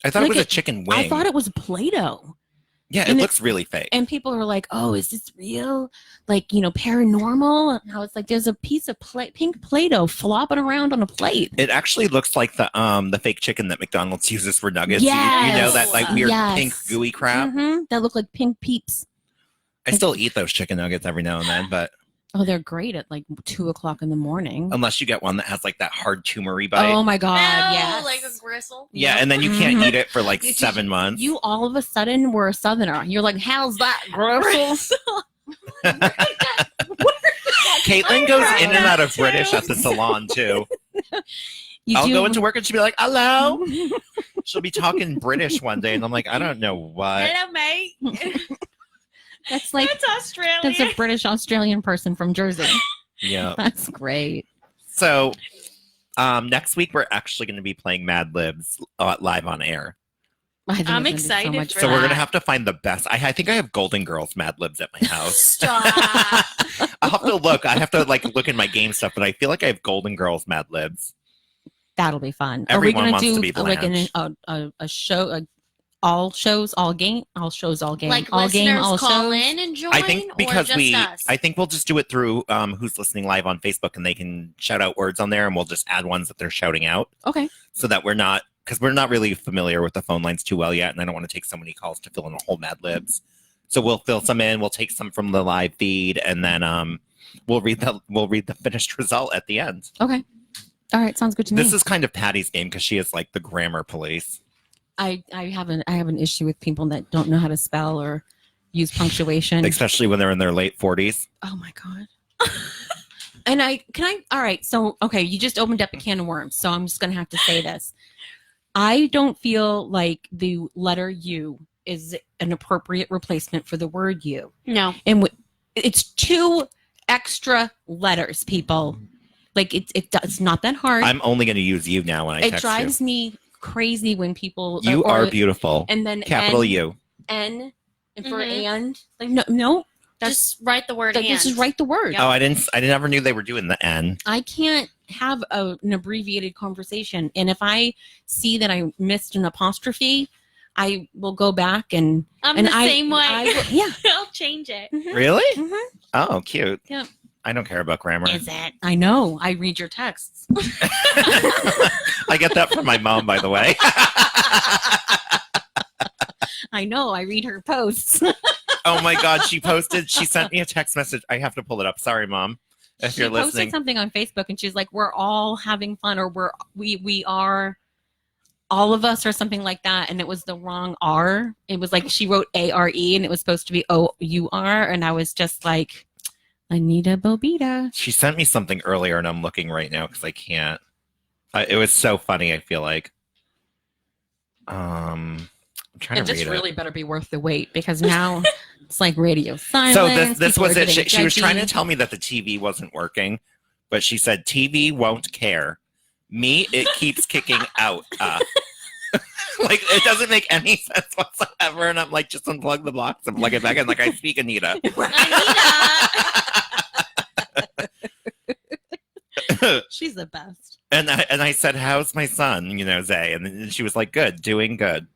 K: I thought
L: Like
K: it was a chicken wing.
L: I thought it was Play-Doh.
K: Yeah,
L: And
K: it looks really fake.
L: And people are like, oh, is this real? Like, paranormal? And I was like, there's a piece of pink Play-Doh flopping around on a plate.
K: It actually looks like the fake chicken that McDonald's uses for nuggets.
L: Yes.
K: You know, that like weird
L: Yes.
K: pink gooey crap.
L: Mm-hmm. That look like pink peeps.
K: I still eat those chicken nuggets every now and then, but
L: Oh, they're great at like 2:00 in the morning.
K: unless you get one that has like that hard tumor-y bite.
L: Oh my God.
M: No,
L: Yes.
M: like a gristle.
K: Yeah, and then you can't
L: Mhm.
K: eat it for like
L: You-
K: 7 months.
L: You all of a sudden were a Southerner. You're like, how's that gristle?
K: Caitlin goes in and out of British at the salon too. I'll go into work and she'll be like, hello. She'll be talking British one day and I'm like, I don't know what.
M: Hello, mate.
L: That's like
M: That's Australian.
L: that's a British Australian person from Jersey.
K: Yeah.
L: That's great.
K: So next week we're actually going to be playing Mad Libs live on air.
L: I think
M: I'm
L: it's gonna be
M: excited
L: much
M: for
K: So we're
L: fun.
K: going to have to find the best. I think I have Golden Girls Mad Libs at my house.
M: Stop.
K: I'll have to look. I have to like look in my game stuff, but I feel like I have Golden Girls Mad Libs.
L: That'll be fun.
K: Everyone
L: Are we
K: wants
L: gonna
K: to
L: do
K: be
L: like
K: Blanche.
L: a show, all shows, all game, all shows, all game,
M: Like
L: all
M: listeners
L: game, all
M: call
L: shows?
M: in and join,
K: I think because
M: or just us?
K: I think we'll just do it through who's listening live on Facebook and they can shout out words on there and we'll just add ones that they're shouting out
L: Okay.
K: so that we're not really familiar with the phone lines too well yet and I don't want to take so many calls to fill in a whole Mad Libs. So we'll fill some in, we'll take some from the live feed and then we'll read the finished result at the end.
L: Okay. All right. Sounds good to me.
K: This is kind of Patty's game because she is like the grammar police.
L: I have an issue with people that don't know how to spell or use punctuation.
K: Especially when they're in their late 40s.
L: Oh my God. And all right. So, okay. You just opened up a can of worms. So I'm just going to have to say this. I don't feel like the letter U is an appropriate replacement for the word you.
M: No.
L: And it's 2 extra letters, people. Like it's not that hard.
K: I'm only going to use you now when I
L: It
K: text
L: drives me crazy when people
K: you. You
L: or-
K: are beautiful.
L: And then
K: capital
L: N,
K: U.
L: N and for
M: Mhm.
L: and like no.
M: Just write the word
L: Like,
M: and.
L: just write the word.
M: Yep.
K: Oh, I never knew they were doing the N.
L: I can't have an abbreviated conversation. And if I see that I missed an apostrophe, I will go back and
M: I'm
L: and
M: the same way.
L: Yeah.
M: I'll change it.
K: Really?
L: Mhm.
K: Oh, cute.
L: Yeah.
K: I don't care about grammar.
L: Is it? I know. I read your texts.
K: I get that from my mom, by the way.
L: I know. I read her posts.
K: Oh my God, she sent me a text message. I have to pull it up. Sorry, Mom, if
L: She
K: you're listening.
L: posted something on Facebook and she's like, we're all having fun or we are All of Us or something like that, and it was the wrong R. It was like she wrote A-R-E and it was supposed to be O-U-R, and I was just like, Anita Bobita.
K: She sent me something earlier, and I'm looking right now because I can't. It was so funny. I feel like. I'm trying
L: It
K: to
L: just
K: read
L: really
K: it.
L: better be worth the wait because now it's like radio silence.
K: So this
L: people
K: was
L: are
K: it.
L: getting
K: She was trying to
L: judgy.
K: tell me that the TV wasn't working, but she said TV won't care. Me, it keeps kicking out. Like it doesn't make any sense whatsoever, and I'm like, just unplug the box and plug it back in. Like I speak Anita.
L: She's the best.
K: And I said, "How's my son?" Zay, and then she was like, "Good, doing good."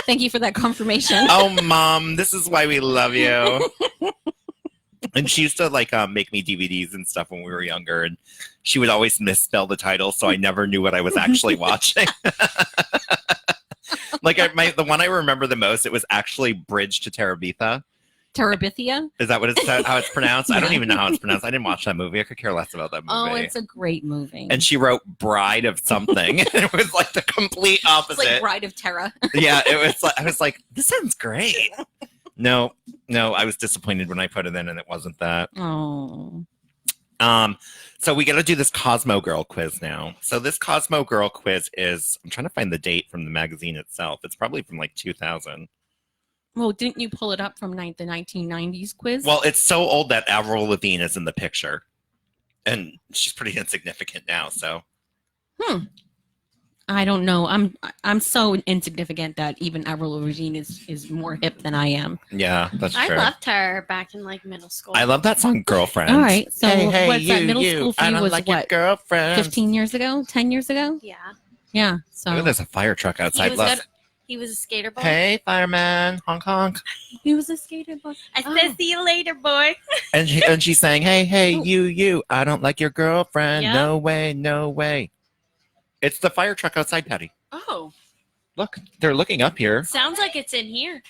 L: Thank you for that confirmation.
K: Oh, Mom, this is why we love you. And she used to make me DVDs and stuff when we were younger, and she would always misspell the title, so I never knew what I was actually watching. The one I remember the most, it was actually Bridge to Terabithia.
L: Terabithia?
K: Is that how it's pronounced? I don't even know how it's pronounced. I didn't watch that movie. I could care less about that movie.
L: Oh, it's a great movie.
K: And she wrote Bride of something. And it was like the complete opposite.
L: It's like Bride of Terra.
K: Yeah, it was like I was like, this sounds great. No, I was disappointed when I put it in and it wasn't that.
L: Oh.
K: So we got to do this Cosmo Girl quiz now. So this Cosmo Girl quiz is, I'm trying to find the date from the magazine itself. It's probably from 2000.
L: Well, didn't you pull it up from the 1990s quiz?
K: Well, it's so old that Avril Lavigne is in the picture. And she's pretty insignificant now, so.
L: I don't know. I'm so insignificant that even Avril Lavigne is more hip than I am.
K: Yeah, that's
M: I
K: true.
M: loved her back in middle school.
K: I love that song, Girlfriend.
L: All right, so
K: Hey,
L: what's that
K: you,
L: middle
K: you,
L: school for
K: I
L: you
K: don't
L: was
K: like your
L: what?
K: girlfriend.
L: 15 years ago? 10 years ago?
M: Yeah.
L: Yeah. So
K: Look, there's a fire truck outside. Look.
M: He was a skater boy.
K: Hey, fireman, honk honk.
L: he was a skater boy.
M: I said, see you later, boy.
K: And she's saying, hey, you, I don't like your girlfriend.
M: Yeah.
K: No way, no way. It's the fire truck outside, Patty.
M: Oh.
K: Look, they're looking up here.
M: Sounds like it's in here.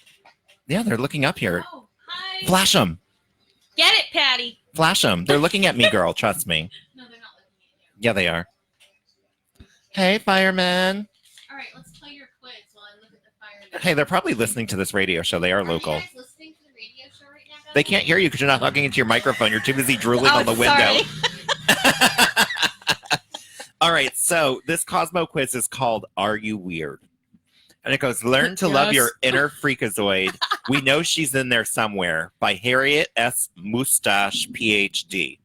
K: Yeah, they're looking up here.
M: Oh, hi.
K: Flash them.
M: Get it, Patty.
K: Flash them. They're looking at me, girl. Trust me.
M: No, they're not looking at you.
K: Yeah, they are. Hey, fireman.
M: All right, let's play your quiz while I look at the fire.
K: Hey, they're probably listening to this radio show. They are local.
M: You guys listening to the radio show right now, guys?
K: They can't hear you because you're not talking into your microphone. You're too busy drooling on the
L: sorry.
K: window. All right, so this Cosmo quiz is called Are You Weird? And it goes, Learn to love
L: Yes.
K: your inner freakazoid. We know she's in there somewhere by Harriet S. Mustache, PhD.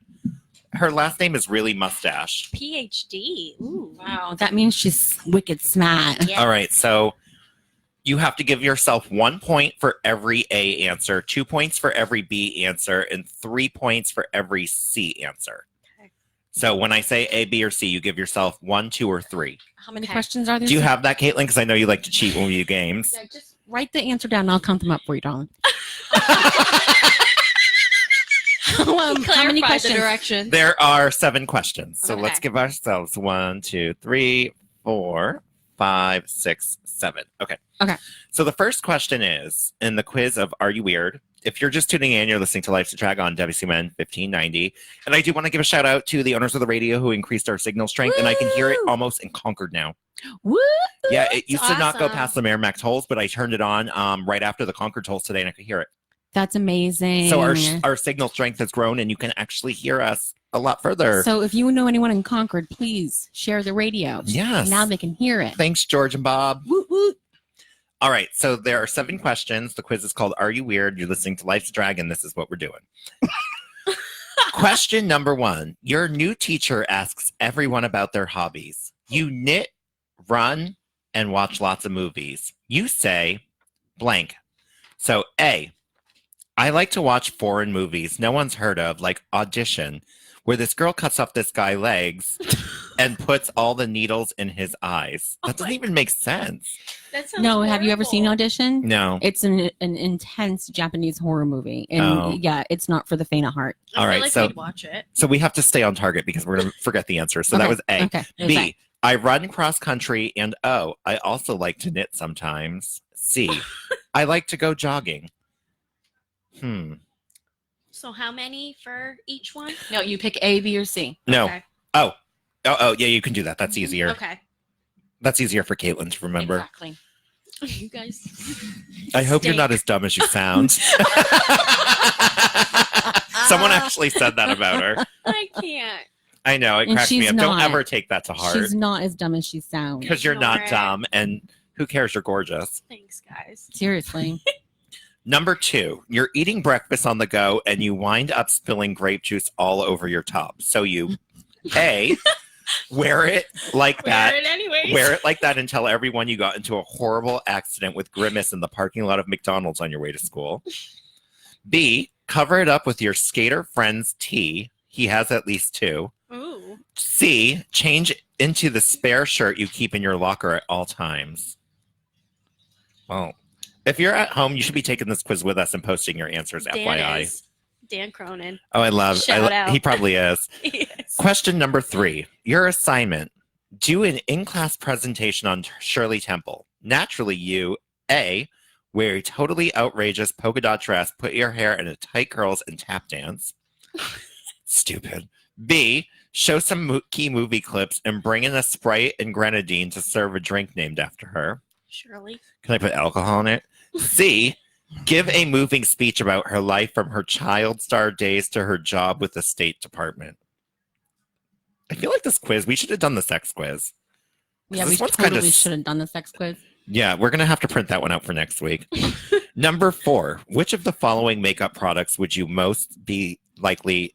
K: Her last name is really Mustache.
M: PhD. Ooh.
L: Wow, that means she's wicked smart.
M: Yeah.
K: All right, so you have to give yourself 1 point for every A answer, 2 points for every B answer, and 3 points for every C answer.
M: Okay.
K: So when I say A, B, or C, you give yourself 1, 2, or 3.
L: How many
M: Okay.
L: questions are there?
K: Do you have that, Caitlin? Because I know you like to cheat when we do games.
L: Yeah, just write the answer down and I'll count them up for you, darling. How many
M: Clarify the
L: questions?
M: direction.
K: There are 7 questions. So
M: Okay.
K: let's give ourselves 1, 2, 3, 4, 5, 6, 7. Okay.
L: Okay.
K: So the first question is in the quiz of Are You Weird? If you're just tuning in, you're listening to Life's a Drag on WCMN 1590. And I do want to give a shout out to the owners of the radio who increased our signal strength, and I can hear it
L: Woo!
K: almost in Concord now.
L: Woo!
K: Yeah, it used to not go
M: awesome.
K: past the Merrimack tolls, but I turned it on right after the Concord tolls today, and I could hear it.
L: That's amazing.
K: So our signal strength has grown, and you can actually hear us a lot further.
L: So if you know anyone in Concord, please share the radio.
K: Yes.
L: Now they can hear it.
K: Thanks, George and Bob.
L: Woot woot.
K: All right, so there are 7 questions. The quiz is called Are You Weird? You're listening to Life's a Drag, and this is what we're doing. Question number 1. Your new teacher asks everyone about their hobbies. You knit, run, and watch lots of movies. You say blank. So A, I like to watch foreign movies no one's heard of, like Audition, where this girl cuts off this guy's legs and puts all the needles in his eyes. That doesn't even make sense.
M: That sounds
L: No, have you ever seen
M: horrible.
L: Audition?
K: No.
L: It's an intense Japanese horror movie. And
K: Oh.
L: yeah, it's not for the faint of heart.
M: I
K: All
M: feel
K: right,
M: like
K: so-
M: we'd watch it.
K: So we have to stay on target because we're going to forget the answer. So that
L: Okay,
K: was A.
L: Okay. it was
K: B,
L: A.
K: I run cross country, and O, I also like to knit sometimes. C, I like to go jogging.
M: So how many for each one?
L: No, you pick A, B, or C.
K: No.
M: Okay.
K: Oh, yeah, you can do that. That's easier.
M: Okay.
K: That's easier for Caitlin to remember.
L: Exactly.
M: You guys.
K: I hope you're
M: stink.
K: not as dumb as you sound. Someone actually said that about her.
M: I can't.
K: I know, it
L: And
K: cracks me
L: she's
K: up. Don't
L: not.
K: ever take that to heart.
L: She's not as dumb as she sounds.
K: Because you're
M: Ignore
K: not
M: it.
K: dumb, and who cares? You're gorgeous.
M: Thanks, guys.
L: Seriously.
K: Number 2, you're eating breakfast on the go, and you wind up spilling grape juice all over your top. So you, A, wear it like that.
M: Wear it anyways.
K: Wear it like that and tell everyone you got into a horrible accident with Grimace in the parking lot of McDonald's on your way to school. B, cover it up with your skater friend's tee. He has at least 2.
M: Ooh.
K: C, change into the spare shirt you keep in your locker at all times. Well, if you're at home, you should be taking this quiz with us and posting your answers,
M: Dan
K: FYI.
M: is. Dan Cronin.
K: Oh, I love
M: Shout out.
K: He probably is.
M: Yes.
K: Question number 3. Your assignment. Do an in-class presentation on Shirley Temple. Naturally, you, A, wear a totally outrageous polka dot dress, put your hair in a tight curls, and tap dance. Stupid. B, show some key movie clips and bring in a Sprite and grenadine to serve a drink named after her.
M: Shirley.
K: Can I put alcohol in it? C, give a moving speech about her life from her child star days to her job with the State Department. I feel like this quiz, we should have done the sex quiz.
L: Yeah,
K: This
L: we
K: one's kinda
L: totally
K: s-
L: should have done the sex quiz.
K: Yeah, we're going to have to print that one out for next week. Number 4, which of the following makeup products would you most be likely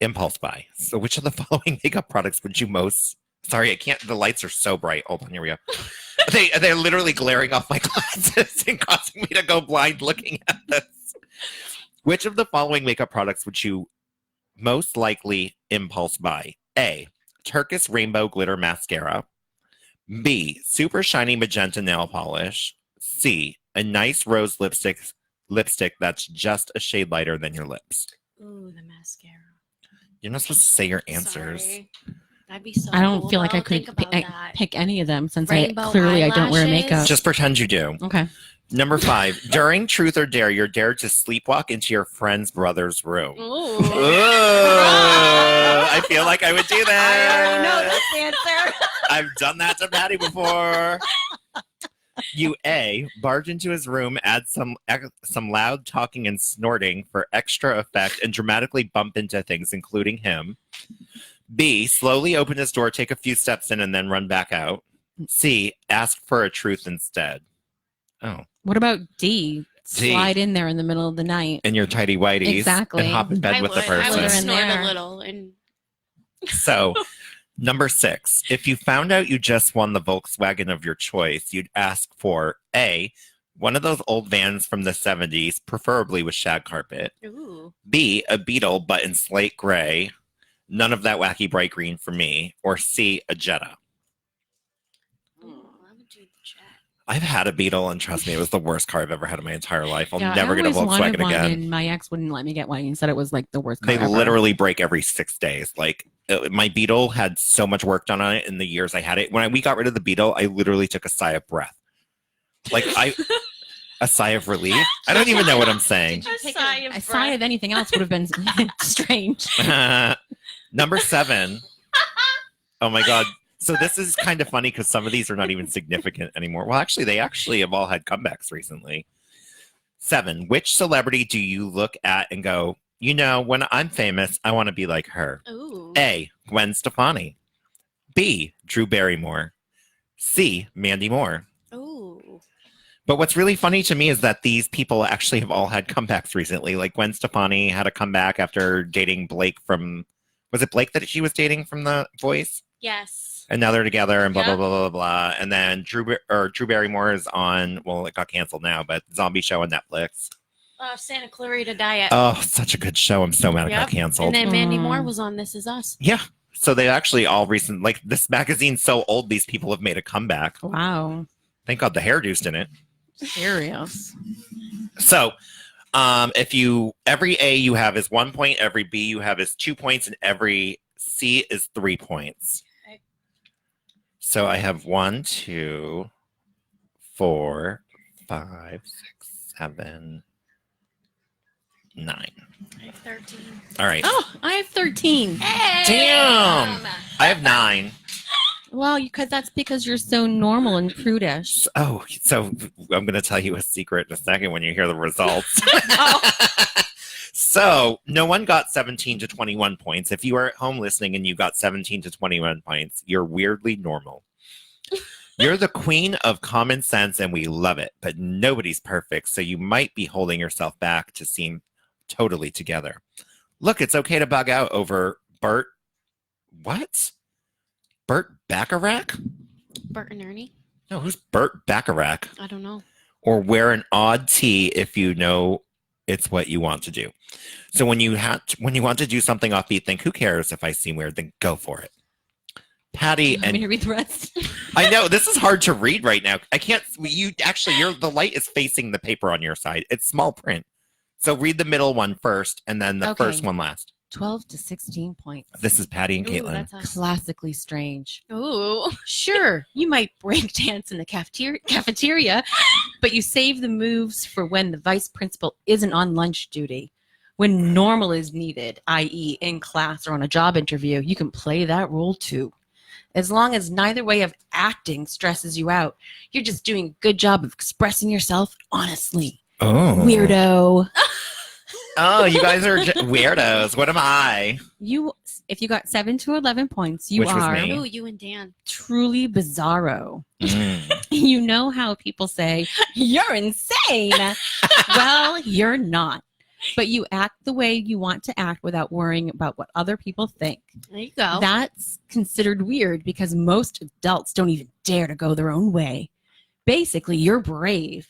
K: impulse buy? So which of the following makeup products would you most... Sorry, I can't... The lights are so bright. Hold on, here we go. They're literally glaring off my glasses and causing me to go blind looking at this. Which of the following makeup products would you most likely impulse buy? A, Turkish Rainbow Glitter Mascara. B, super shiny magenta nail polish. C, a nice rose lipstick that's just a shade lighter than your lips.
M: Ooh, the mascara.
K: You're not supposed to say your answers.
M: Sorry. That'd be so
L: I don't
M: cool,
L: feel like I
M: though.
L: could
M: Think about that.
L: pick any of them since
M: Rainbow
L: I clearly I don't wear
M: eyelashes?
L: makeup.
K: Just pretend you do.
L: Okay.
K: Number 5, during Truth or Dare, you're dared to sleepwalk into your friend's brother's room.
M: Ooh.
K: I feel like I would do that.
L: I know this answer.
K: I've done that to Patty before. You A, barge into his room, add some loud talking and snorting for extra effect, and dramatically bump into things, including him. B, slowly open his door, take a few steps in, and then run back out. C, ask for a truth instead. Oh.
L: What about D? Slide in there in the middle of the night.
K: In your tidy whities.
L: Exactly.
K: And hop in bed with the
M: I
K: person.
M: would
L: in
M: snort
L: there.
M: a little and
K: So, number 6, if you found out you just won the Volkswagen of your choice, you'd ask for A, one of those old vans from the 70s, preferably with shag carpet.
M: ooh.
K: B, a Beetle, but in slate gray. None of that wacky bright green for me. Or C, a Jetta.
M: Ooh, I would do the jet.
K: I've had a Beetle, and trust me, it was the worst car I've ever had in my entire life. I'll
L: Yeah,
K: never
L: I
K: get a
L: always wanted
K: Volkswagen
L: one,
K: again.
L: And my ex wouldn't let me get one. He said it was like the worst car
K: They
L: ever.
K: literally break every 6 days. Like my Beetle had so much work done on it in the years I had it. When we got rid of the Beetle, I literally took a sigh of breath. Like a sigh of relief. I don't even know what I'm saying.
M: A sigh of
L: A sign
M: breath.
L: of anything else would have been strange.
K: Number 7. Oh my God. So this is kind of funny because some of these are not even significant anymore. Well, actually, they actually have all had comebacks recently. 7. Which celebrity do you look at and go, you know, when I'm famous, I want to be like her?
M: Ooh.
K: A, Gwen Stefani. B, Drew Barrymore. C, Mandy Moore.
M: Ooh.
K: But what's really funny to me is that these people actually have all had comebacks recently. Like Gwen Stefani had a comeback after dating Blake from, was it Blake that she was dating from The Voice?
M: Yes.
K: And now they're together and blah,
M: Yep.
K: blah, blah, blah, blah. And then Drew Barrymore is on, well, it got canceled now, but Zombie Show on Netflix.
M: Santa Clarita Diet.
K: Oh, such a good show. I'm so mad it got
M: Yep.
K: canceled.
M: And then Mandy Moore was on This Is Us.
K: Yeah. So they actually all recent, like this magazine's so old, these people have made a comeback.
L: Wow.
K: Thank God the hairdo's didn't.
L: Serious.
K: So if you, every A you have is 1 point, every B you have is 2 points, and every C is 3 points.
M: Okay.
K: So I have 1, 2, 4, 5, 6, 7, 9.
M: I have 13.
K: All right.
L: Oh, I have 13.
K: Damn! I have 9.
L: Well, because that's because you're so normal and prudish.
K: Oh, so I'm going to tell you a secret in a second when you hear the results. So no one got 17 to 21 points. If you are at home listening and you got 17 to 21 points, you're weirdly normal. You're the queen of common sense and we love it, but nobody's perfect. So you might be holding yourself back to seem totally together. Look, it's okay to bug out over Bert. What? Bert Bacharach?
M: Bert and Ernie?
K: No, who's Bert Bacharach?
M: I don't know.
K: Or wear an odd tee if you know it's what you want to do. So when you want to do something offbeat, think, who cares if I seem weird? Then go for it. Patty
L: You want
K: and
L: me to read the rest?
K: I know this is hard to read right now. I can't. The light is facing the paper on your side. It's small print. So read the middle one first, and then the
L: Okay.
K: first one last.
L: 12 to 16 points.
K: This is Patty and Caitlin.
L: Classically strange.
M: Ooh.
L: Sure, you might break dance in the cafeteria, but you save the moves for when the vice principal isn't on lunch duty. When normal is needed, i.e. in class or on a job interview, you can play that role too. As long as neither way of acting stresses you out, you're just doing a good job of expressing yourself honestly.
K: Oh,
L: Weirdo.
K: Oh, you guys are weirdos. What am I?
L: If you got 7 to 11 points, you
K: Which was
L: are
K: me.
M: Ooh, you and Dan.
L: truly bizarro.
K: Mm.
L: You know how people say, you're insane. Well, you're not. But you act the way you want to act without worrying about what other people think.
M: There you go.
L: That's considered weird because most adults don't even dare to go their own way. Basically, you're brave.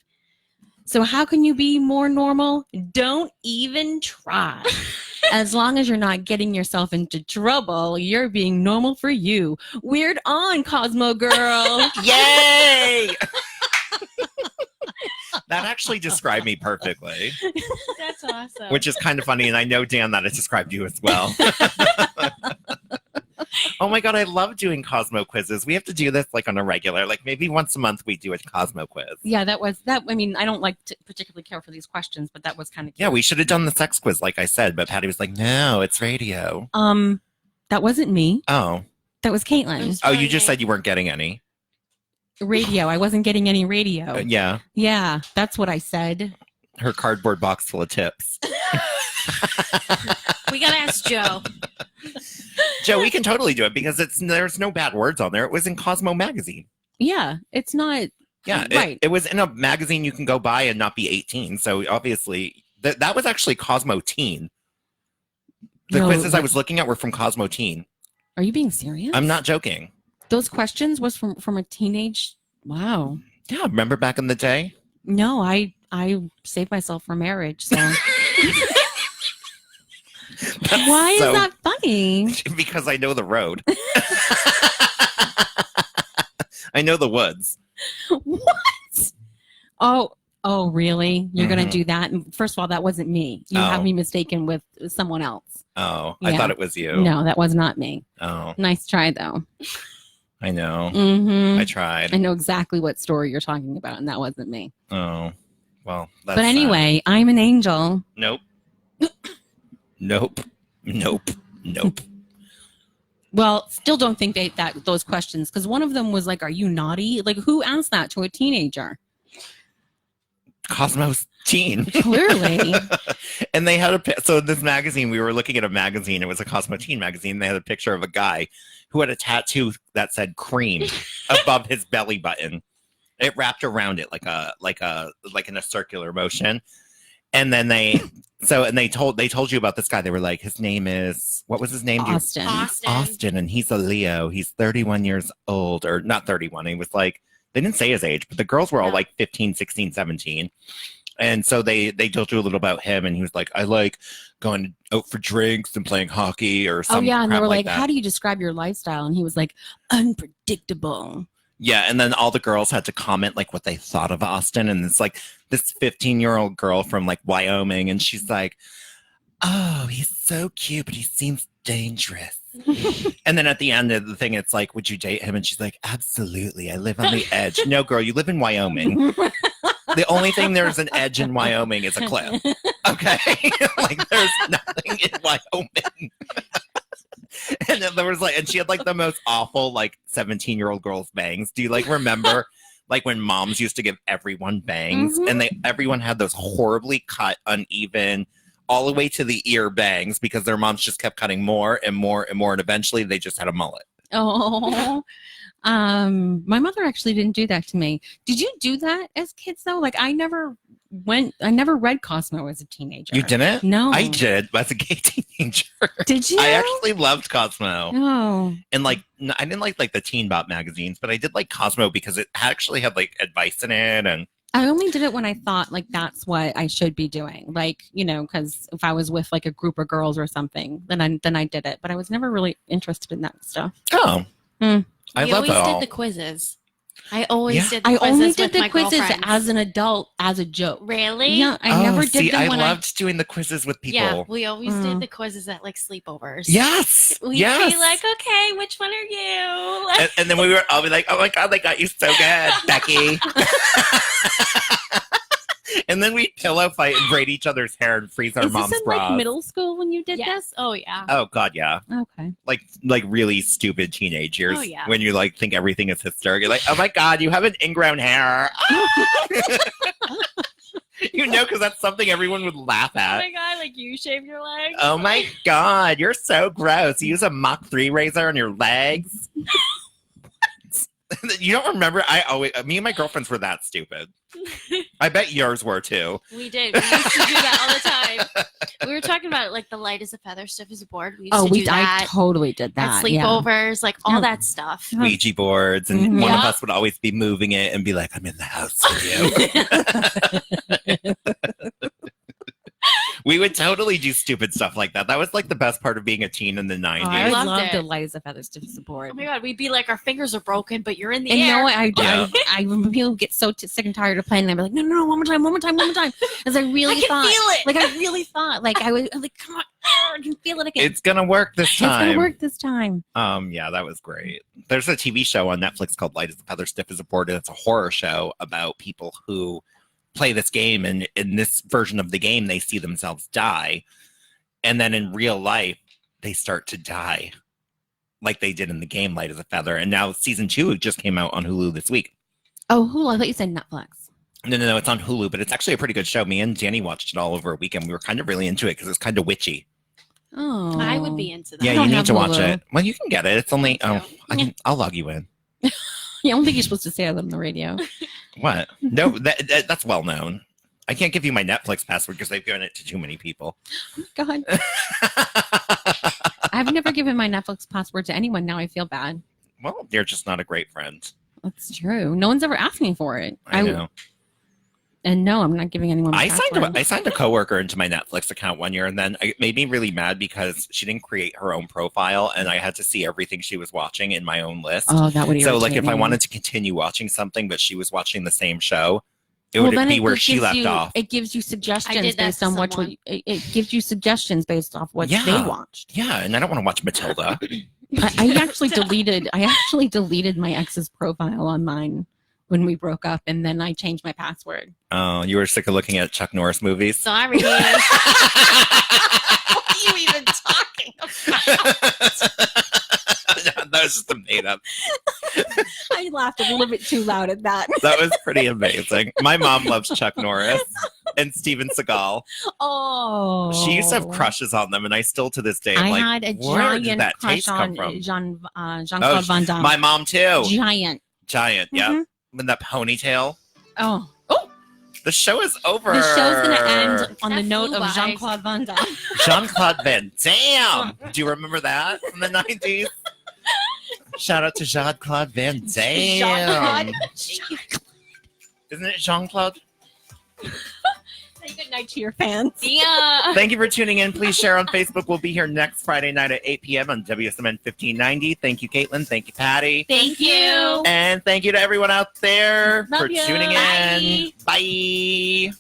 L: So how can you be more normal? Don't even try. As long as you're not getting yourself into trouble, you're being normal for you. Weird on, Cosmo girl.
K: Yay! That actually described me perfectly,
M: That's awesome.
K: which is kind of funny. And I know, Dan, that it described you as well. Oh my God, I love doing Cosmo quizzes. We have to do this like on a regular, like maybe once a month we do a Cosmo quiz.
L: Yeah, that was that. I mean, I don't like to particularly care for these questions, but that was kind of cute.
K: Yeah, we should have done the sex quiz, like I said, but Patty was like, no, it's radio.
L: That wasn't me.
K: Oh.
L: That was Caitlin.
K: Oh, you just said you weren't getting any.
L: Radio. I wasn't getting any radio.
K: Yeah.
L: Yeah, that's what I said.
K: Her cardboard box full of tips.
M: We gotta ask Joe.
K: Joe, we can totally do it because there's no bad words on there. It was in Cosmo magazine.
L: Yeah, it's not.
K: Yeah,
L: right.
K: It was in a magazine you can go buy and not be 18. So obviously, that was actually Cosmo Teen. The
L: No,
K: quizzes I
L: but-
K: was looking at were from Cosmo Teen.
L: Are you being serious?
K: I'm not joking.
L: Those questions was from a teenage. Wow.
K: Yeah, remember back in the day?
L: No, I saved myself for marriage. So why is
K: so-
L: that funny?
K: Because I know the road. I know the woods.
L: What? Oh, really? You're gonna
K: Mhm.
L: do that? And first of all, that wasn't me. You have
K: Oh.
L: me mistaken with someone else.
K: Oh, I
L: Yeah.
K: thought it was you.
L: No, that was not me.
K: Oh,
L: Nice try though.
K: I know.
L: Mm-hmm.
K: I tried.
L: I know exactly what story you're talking about, and that wasn't me.
K: Oh, well. That's
L: But anyway, I'm an angel.
K: Nope. Nope. Nope. Nope.
L: Well, still don't think that those questions, because one of them was like, "Are you naughty?" Like, who asked that to a teenager?
K: Cosmos Teen.
L: Clearly.
K: And they had so this magazine, we were looking at a magazine. It was a Cosmo Teen magazine. They had a picture of a guy who had a tattoo that said cream above his belly button. It wrapped around it like in a circular motion. And then they told you about this guy. They were like, his name is, what was his name?
L: Austin.
K: Austin, and he's a Leo. He's 31 years old, or not 31. He was like, they didn't say his age, but the girls were all like 15, 16, 17. And so they told you a little about him, and he was like, I like going out for drinks and playing hockey or
L: Oh
K: something.
L: yeah, and they were like,
K: that.
L: "How do you describe your lifestyle?" And he was like, "Unpredictable."
K: Yeah, and then all the girls had to comment like what they thought of Austin, and it's like this 15-year-old girl from like Wyoming, and she's like, "Oh, he's so cute, but he seems dangerous." And then at the end of the thing, it's like, "Would you date him?" And she's like, "Absolutely, I live on the edge." No, girl, you live in Wyoming. The only thing there's an edge in Wyoming is a cliff. Okay, like there's nothing in Wyoming. And then there was like, and she had like the most awful like 17-year-old girl's bangs. Do you like remember like when moms used to give everyone bangs and everyone had those horribly cut, uneven, all the way to the ear bangs because their moms just kept cutting more and more and more, and eventually they just had a mullet.
L: Oh, my mother actually didn't do that to me. Did you do that as kids though? Like I never read Cosmo as a teenager.
K: You didn't?
L: No.
K: I did as a gay teenager.
L: Did you?
K: I actually loved Cosmo.
L: Oh.
K: And like, I didn't like the Teen Bop magazines, but I did like Cosmo because it actually had like advice in it. And
L: I only did it when I thought like that's what I should be doing. Like, you know, because if I was with like a group of girls or something, then I did it. But I was never really interested in that stuff.
K: Oh. I love
M: always
K: it all.
M: did the quizzes. I always did the
L: I
M: quizzes
L: only
M: with
L: did the
M: my
L: quizzes
M: girlfriends.
L: as an adult, as a joke.
M: Really?
L: Yeah, I never did them
K: I
L: when
K: loved doing the quizzes with people.
M: Yeah, we always did the quizzes at like sleepovers.
K: Yes.
M: We'd
K: yes.
M: be like, okay, which one are you?
K: And then I'll be like, oh my God, they got you so good, Becky. And then we'd pillow fight and braid each other's hair and freeze our
L: Is
K: mom's
L: this in
K: bras.
L: like middle school when you did
M: Yes. Oh yeah.
K: Oh God, yeah.
L: Okay.
K: Like really stupid teenage years.
M: Oh, yeah.
K: When you like think everything is hysterical. You're like, oh my God, you have an ingrown hair. You know, because that's something everyone would laugh
M: Oh
K: at.
M: my god, like you shave your legs?
K: Oh my God, you're so gross. You use a Mach 3 razor on your legs. You don't remember? Me and my girlfriends were that stupid. I bet yours were too.
M: We did. We used to do that all the time. We were talking about like the light as a feather, stiff as a board. We used to do that.
L: I totally did that.
M: At sleepovers, like all that stuff.
K: Ouija boards, and one of
M: Yeah.
K: us would always be moving it and be like, I'm in the house with you. We would totally do stupid stuff like that. That was like the best part of being a teen in the 90s.
L: I
M: loved
L: loved
M: it.
L: the light as a feather stiff support.
M: Oh my god, we'd be like, our fingers are broken, but you're in the
L: And you
M: air.
L: know what?
K: Yeah.
L: I when people get so sick and tired of playing, and I'd be like, no, one more time. Because I really
M: I can
L: thought,
M: feel it.
L: like, I really thought, like, I was like, come on, I can feel it again.
K: It's gonna work this
L: It's
K: time.
L: gonna work this time.
K: Yeah, that was great. There's a TV show on Netflix called Light as a Feather, Stiff as a Board, and it's a horror show about people who play this game, and in this version of the game, they see themselves die. And then in real life, they start to die like they did in the game Light as a Feather. And now season 2 just came out on Hulu this week.
L: Oh, Hulu. I thought you said Netflix.
K: No, it's on Hulu, but it's actually a pretty good show. Me and Danny watched it all over a weekend. We were kind of really into it because it's kind of witchy.
L: Oh.
M: I would be into that.
K: Yeah,
L: I
K: you
L: don't
K: need
L: have
K: to watch
L: Hulu.
K: it. Well, you can get it. It's only, I'll log you in.
L: Yeah, I don't think you're supposed to say that on the radio.
K: What? No, that's well known. I can't give you my Netflix password because they've given it to too many people.
L: God. I've never given my Netflix password to anyone. Now I feel bad.
K: Well, you're just not a great friend.
L: That's true. No one's ever asked me for it.
K: I know.
L: And no, I'm not giving anyone my
K: I
L: password.
K: signed a coworker into my Netflix account one year, and then it made me really mad because she didn't create her own profile, and I had to see everything she was watching in my own list.
L: Oh, that would
K: So, like,
L: irritate
K: if I
L: me.
K: wanted to continue watching something, but she was watching the same show, it
L: Well,
K: would
L: then
K: be where
L: gives
K: she left
L: you,
K: off.
L: It gives you
M: I
L: suggestions
M: did that
L: based
M: to
L: on what
M: someone.
L: it gives you suggestions based off what
K: Yeah.
L: they watched.
K: Yeah, and I don't want to watch Matilda.
L: I actually deleted my ex's profile on mine when we broke up, and then I changed my password.
K: Oh, you were sick of looking at Chuck Norris movies?
M: Sorry. What are you even talking about?
K: That was just a made up.
L: I laughed a little bit too loud at that.
K: That was pretty amazing. My mom loves Chuck Norris and Steven Seagal.
L: Oh,
K: She used to have crushes on them, and I still to this day am
L: I
K: like,
L: had a
K: where did
L: giant
K: that
L: crush
K: taste come
L: on
K: from?
L: Jean-Claude Van Damme.
K: My mom too.
L: Giant.
K: Yeah.
L: Mhm.
K: With that ponytail.
L: Oh,
K: The show is over.
L: the show's gonna end on the
M: That
L: note
M: flew
L: of
M: by.
L: Jean-Claude Van Damme.
K: Jean-Claude Van Damme. Do you remember that from the 90s? Shout out to Jean-Claude Van Damme.
L: Jean-Claude.
K: Isn't it Jean-Claude?
L: Say good night to your fans.
M: Yeah.
K: Thank you for tuning in. Please share on Facebook. We'll be here next Friday night at 8 p.m. on WSMN 1590. Thank you, Caitlin. Thank you, Patty.
M: Thank you.
K: And thank you to everyone out there
M: Love
K: for
M: you.
K: tuning in. Bye.